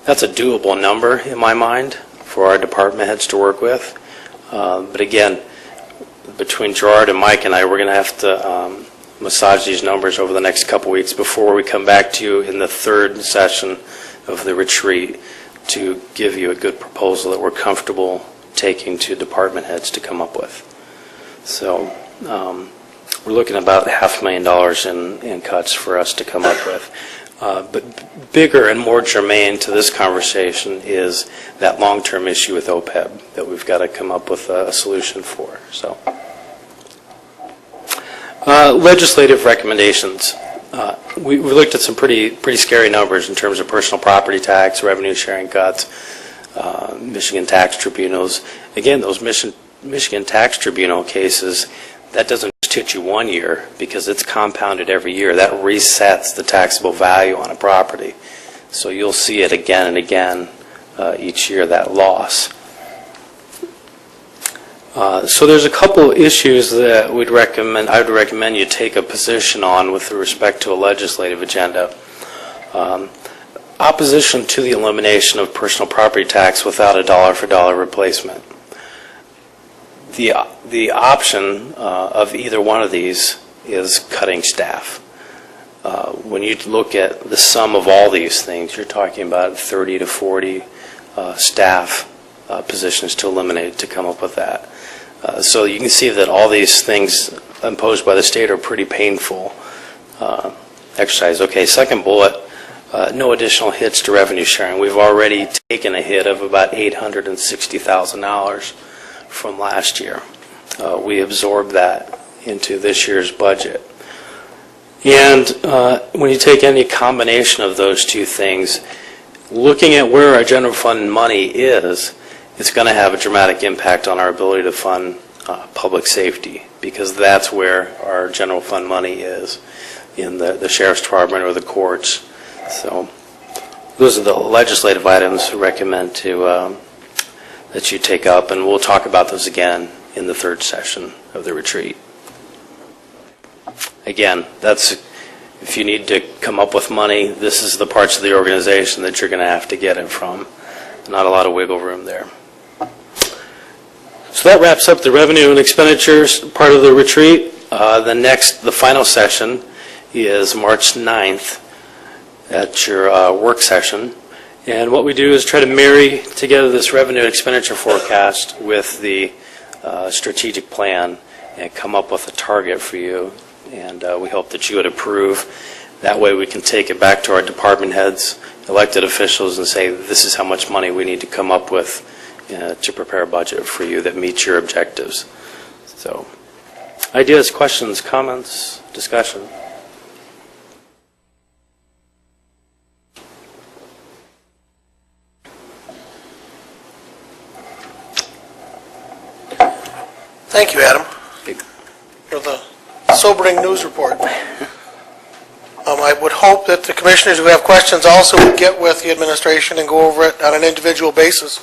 that's a doable number in my mind for our department heads to work with. But again, between Gerard and Mike and I, we're going to have to massage these numbers over the next couple weeks before we come back to you in the 3rd session of the retreat to give you a good proposal that we're comfortable taking to department heads to come up with. So we're looking at about $500,000 in cuts for us to come up with. But bigger and more germane to this conversation is that long-term issue with OPEB that we've got to come up with a solution for. So, legislative recommendations. We looked at some pretty scary numbers in terms of personal property tax, revenue sharing cuts, Michigan tax tribunals. Again, those Michigan tax tribunal cases, that doesn't just hit you one year because it's compounded every year. That resets the taxable value on a property. So you'll see it again and again each year, that loss. So there's a couple issues that I would recommend you take a position on with respect to a legislative agenda. Opposition to the elimination of personal property tax without a dollar-for-dollar replacement. The option of either one of these is cutting staff. When you look at the sum of all these things, you're talking about 30 to 40 staff positions to eliminate to come up with that. So you can see that all these things imposed by the state are pretty painful exercise. Okay, second bullet, no additional hits to revenue sharing. We've already taken a hit of about $860,000 from last year. We absorbed that into this year's budget. And when you take any combination of those two things, looking at where our general fund money is, it's going to have a dramatic impact on our ability to fund public safety, because that's where our general fund money is, in the Sheriff's Department or the courts. So those are the legislative items I recommend that you take up, and we'll talk about those again in the 3rd session of the retreat. Again, if you need to come up with money, this is the parts of the organization that you're going to have to get it from. Not a lot of wiggle room there. So that wraps up the revenue and expenditures part of the retreat. The final session is March 9th at your work session. And what we do is try to marry together this revenue and expenditure forecast with the strategic plan and come up with a target for you. And we hope that you would approve That way we can take it back to our department heads, elected officials, and say, this is how much money we need to come up with to prepare a budget for you that meets your objectives. So, ideas, questions, comments, discussion? Thank you, Adam, for the sobering news report. I would hope that the commissioners who have questions also would get with the administration and go over it on an individual basis.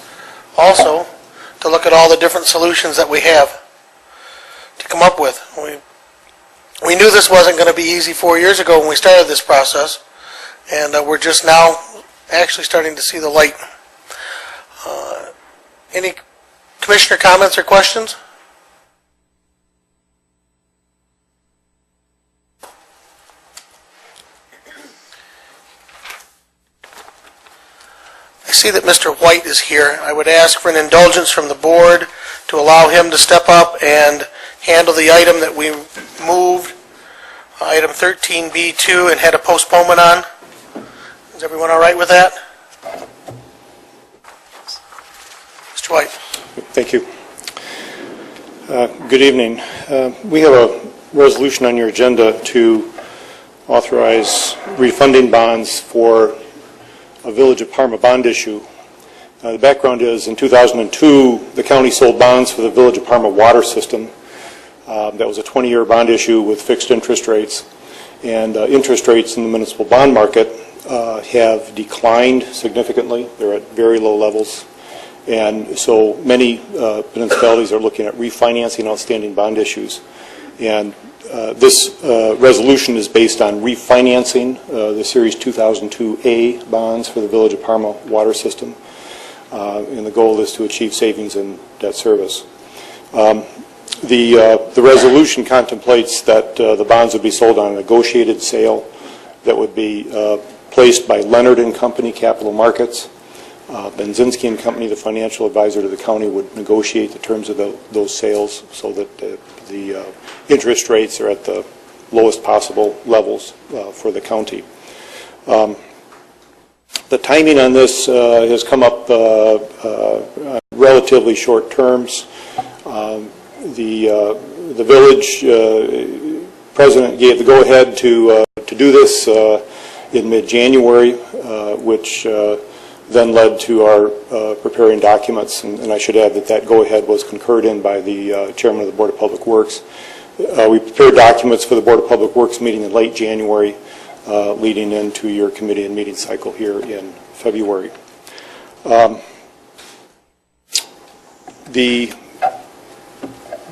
Also, to look at all the different solutions that we have to come up with. We knew this wasn't going to be easy 4 years ago when we started this process, and we're just now actually starting to see the light. Any commissioner comments or questions? I see that Mr. White is here. I would ask for an indulgence from the board to allow him to step up and handle the item that we moved, item 13B2, and had a postponement on. Is everyone all right with that? Mr. White. Thank you. Good evening. We have a resolution on your agenda to authorize refunding bonds for a Village of Parma bond issue. The background is, in 2002, the county sold bonds for the Village of Parma water system. That was a 20-year bond issue with fixed interest rates. And interest rates in the municipal bond market have declined significantly. They're at very low levels. And so many municipalities are looking at refinancing outstanding bond issues. And this resolution is based on refinancing the Series 2002A bonds for the Village of Parma water system. And the goal is to achieve savings in debt service. The resolution contemplates that the bonds would be sold on a negotiated sale that would be placed by Leonard and Company Capital Markets. Benzinski and Company, the financial advisor to the county, would negotiate the terms of those sales so that the interest rates are at the lowest possible levels for the county. The timing on this has come up relatively short terms. The village president gave the go-ahead to do this in mid-January, which then led to our preparing documents, and I should add that go-ahead was concurred in by the chairman of the Board of Public Works. We prepared documents for the Board of Public Works meeting in late January, leading into your committee and meeting cycle here in February.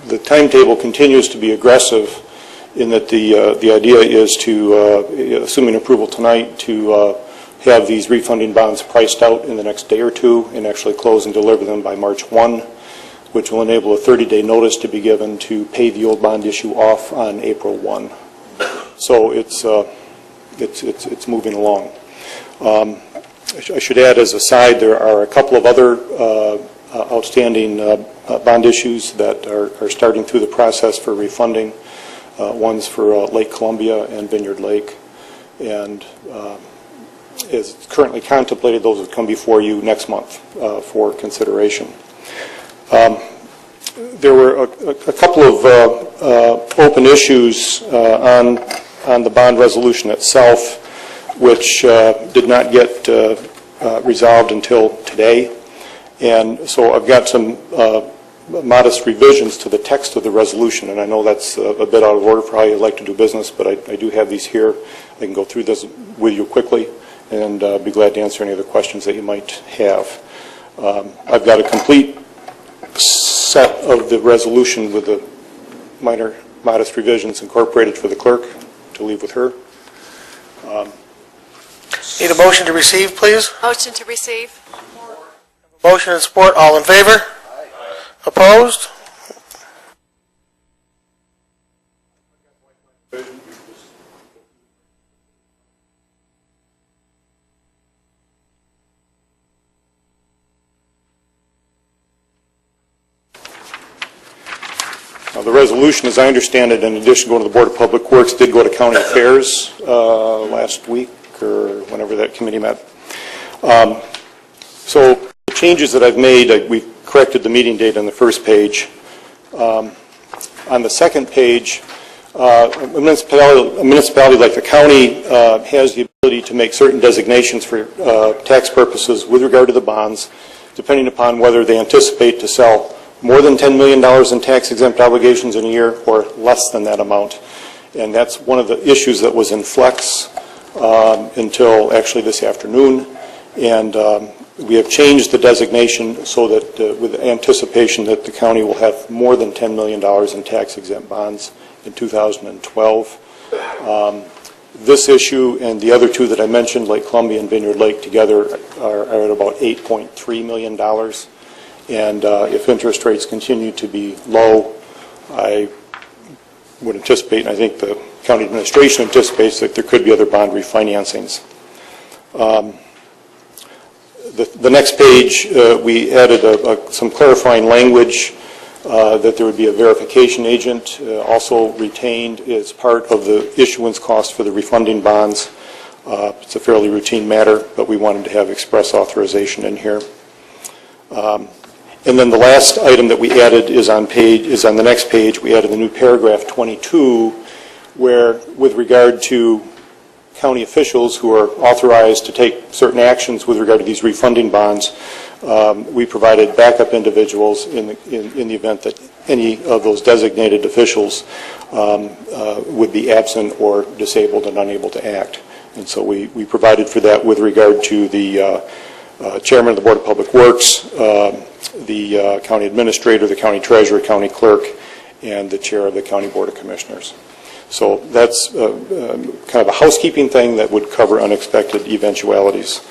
The timetable continues to be aggressive in that the idea is to, assuming approval tonight, to have these refunding bonds priced out in the next day or two and actually close and deliver them by March 1, which will enable a 30-day notice to be given to pay the old bond issue off on April 1. So it's moving along. I should add as a side, there are a couple of other outstanding bond issues that are starting through the process for refunding. One's for Lake Columbia and Vineyard Lake. And as currently contemplated, those will come before you next month for consideration. There were a couple of open issues on the bond resolution itself, which did not get resolved until today. And so I've got some modest revisions to the text of the resolution, and I know that's a bit out of order for how you like to do business, but I do have these here. I can go through this with you quickly and be glad to answer any other questions that you might have. I've got a complete set of the resolution with the minor modest revisions incorporated for the clerk to leave with her. Need a motion to receive, please? Motion to receive. Motion and support. All in favor? Aye. Opposed? The resolution, as I understand it, in addition to going to the Board of Public Works, did go to County Affairs last week or whenever that committee met. So the changes that I've made, we've corrected the meeting date on the first page. On the second page, a municipality like the county has the ability to make certain designations for tax purposes with regard to the bonds, depending upon whether they anticipate to sell more than $10 million in tax-exempt obligations in a year or less than that amount. And that's one of the issues that was in flex until actually this afternoon. And we have changed the designation so that with anticipation that the county will have more than $10 million in tax-exempt bonds in 2012. This issue and the other two that I mentioned, Lake Columbia and Vineyard Lake, together are at about $8.3 million. And if interest rates continue to be low, I would anticipate, and I think the county administration anticipates, that there could be other bond refinancings. The next page, we added some clarifying language that there would be a verification agent also retained as part of the issuance cost for the refunding bonds. It's a fairly routine matter, but we wanted to have express authorization in here. And then the last item that we added is on the next page. We added the new paragraph 22, where with regard to county officials who are authorized to take certain actions with regard to these refunding bonds, we provided backup individuals in the event that any of those designated officials would be absent or disabled and unable to act. And so we provided for that with regard to the chairman of the Board of Public Works, the county administrator, the county treasurer, county clerk, and the chair of the county board of commissioners. So that's kind of a housekeeping thing that would cover unexpected eventualities.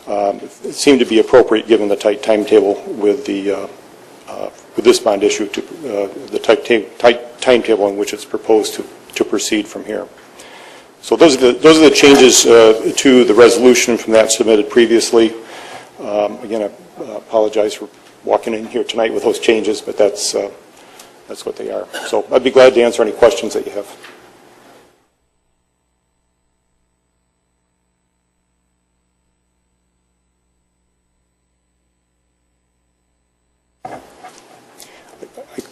It seemed to be appropriate given the tight timetable with this bond issue, to the tight timetable in which it's proposed to proceed from here. So those are the changes to the resolution from that submitted previously. Again, I apologize for walking in here tonight with those changes, but that's what they are. So I'd be glad to answer any questions that you have.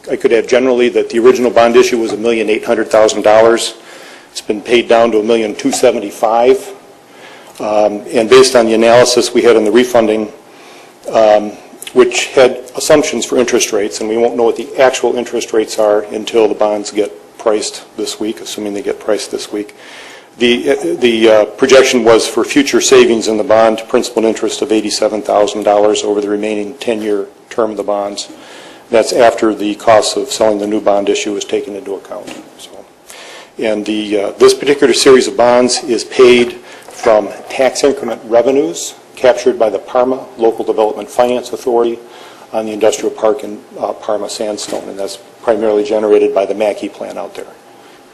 I could add generally that the original bond issue was $1,800,000. It's been paid down to $1,275,000. And based on the analysis we had in the refunding, which had assumptions for interest rates, and we won't know what the actual interest rates are until the bonds get priced this week, assuming they get priced this week. The projection was for future savings in the bond, principal and interest of $87,000 over the remaining 10-year term of the bonds. That's after the cost of selling the new bond issue is taken into account. So, and this particular series of bonds is paid from tax increment revenues captured by the Parma Local Development Finance Authority on the industrial park in Parma Sandstone, and that's primarily generated by the Mackey plant out there.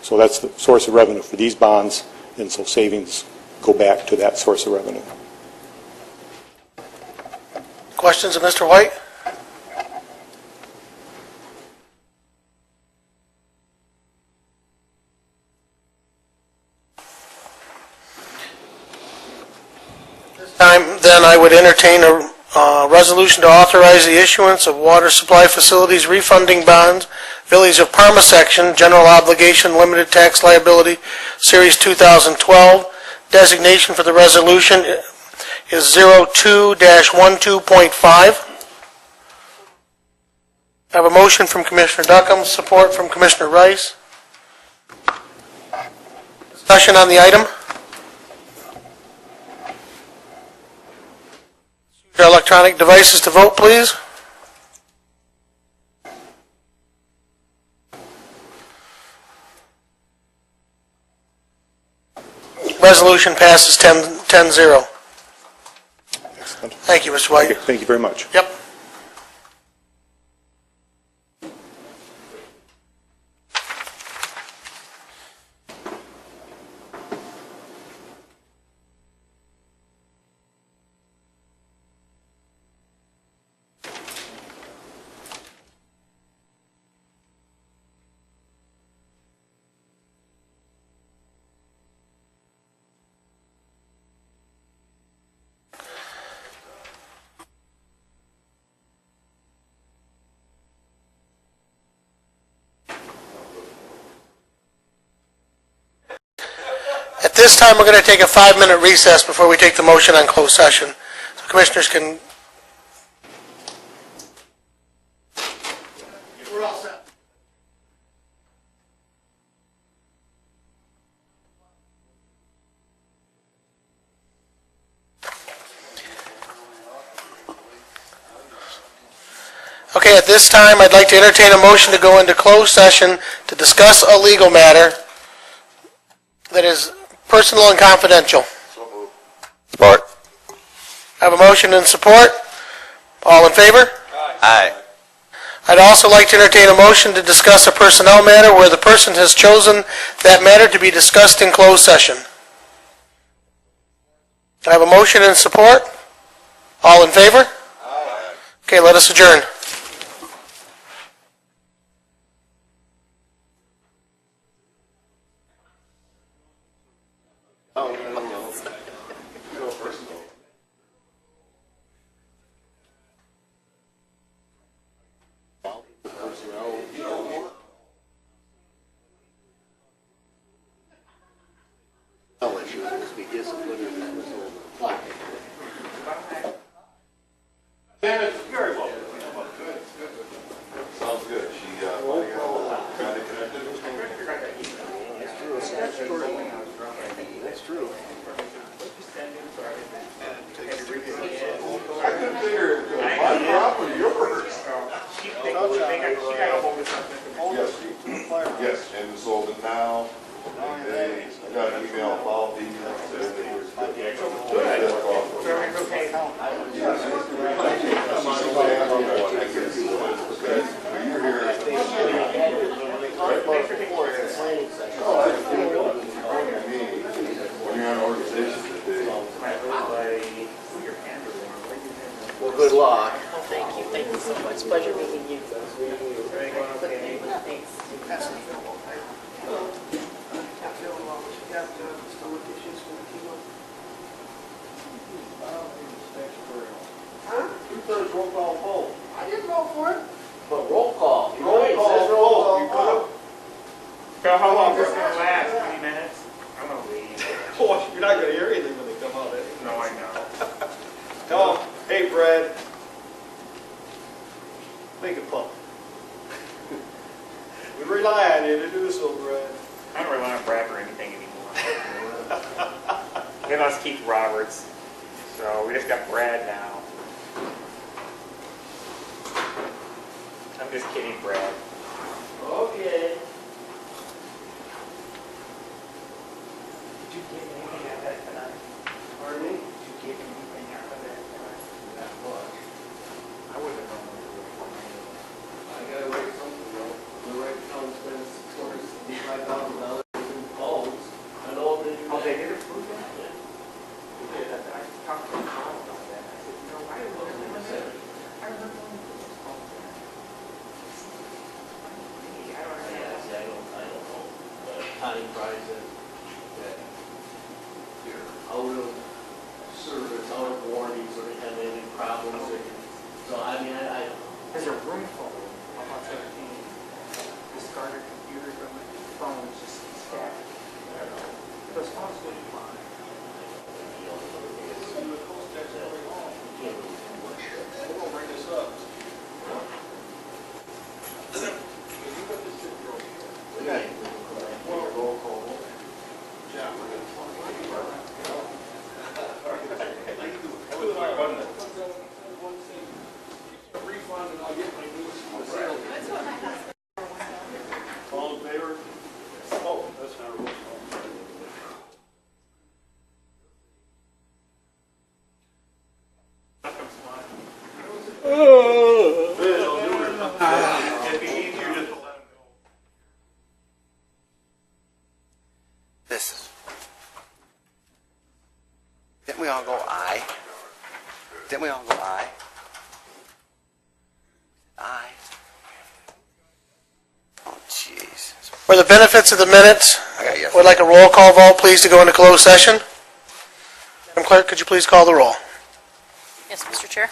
So that's the source of revenue for these bonds, and so savings go back to that source of revenue. Questions of Mr. White? Then I would entertain a resolution to authorize the issuance of water supply facilities refunding bonds, Village of Parma section, general obligation, limited tax liability, Series 2012. Designation for the resolution is 02-12.5. I have a motion from Commissioner Duckham, support from Commissioner Rice. Discussion on the item? Use your electronic devices to vote, please. Resolution passes 10-0. Excellent. Thank you, Mr. White. Okay, thank you very much. Yep. At this time, we're going to take a 5-minute recess before we take the motion on closed session. So commissioners can... We're all set. Okay, at this time, I'd like to entertain a motion to go into closed session to discuss a legal matter that is personal and confidential. Support. I have a motion and support. All in favor? Aye. I'd also like to entertain a motion to discuss a personnel matter where the person has chosen that matter to be discussed in closed session. I have a motion and support. All in favor? Okay, let us adjourn. Yes, and it's sold it now. I got an email of all the Well, good luck. Thank you. Thank you so much. Pleasure meeting you. Two-thirds roll call vote. I didn't vote for it. But roll call. Roll call. So how long is this going to last? 20 minutes? I'm going to leave. Oh, you're not going to hear anything when they come out. No, I know. Tell them, hey, Brad. Make it pump. We rely on you to do so, Brad. I don't rely on Brad for anything anymore. We lost Keith Roberts, so we just got Brad now. I'm just kidding, Brad. Okay. Did you get anything out of that tonight? Pardon me? Did you get anything out of that tonight? Not much. I wouldn't have known. I gotta write something, though. The right town spends $265,000 in phones. I know they do. Oh, they did approve that? They did. I talked to Tom about that. I said, you know, I remember when they I remember when it was called that. I don't know. I don't know. But Connie tries it. You're out of service, out of warranty, so they have any problems. So, I mean, I There's a room full of about 17 discarded computers from my phones just scattered. Those phones would be fine. We'll bring this up. Roll call. Yeah. All in favor? Oh, that's not a roll call. It'd be easier just to let them go. This is... Didn't we all go aye? Didn't we all go aye? Aye. Oh, jeez. For the benefits of the minutes, I got yes. would like a roll call vote, please, to go into closed session. Madam Clerk, could you please call the roll? Yes, Mr. Chair.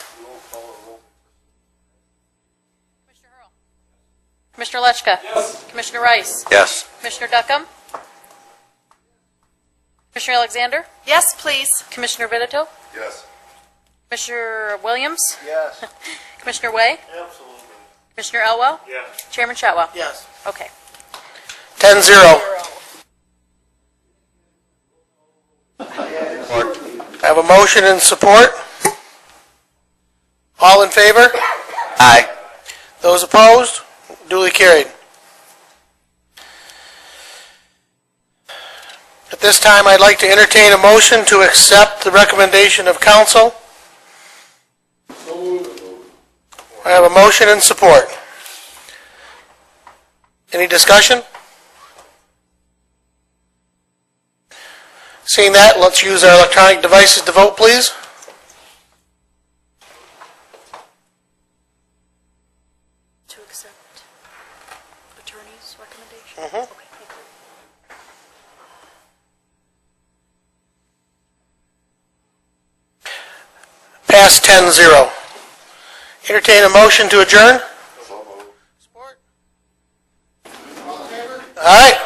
Commissioner Hurl. Commissioner Lechka. Yes. Commissioner Rice. Yes. Commissioner Duckham. Commissioner Alexander? Yes, please. Commissioner Vitito? Yes. Commissioner Williams? Yes. Commissioner Way? Absolutely. Commissioner Elwell? Yes. Chairman Shotwell? Yes. Okay. 10-0. I have a motion and support. All in favor? Aye. Those opposed? Duly carried. At this time, I'd like to entertain a motion to accept the recommendation of council. I have a motion and support. Any discussion? Seeing that, let's use our electronic devices to vote, please. To accept attorney's recommendation? Mhm. Okay, thank you. Pass 10-0. Entertain a motion to adjourn. Support. All in favor? All right.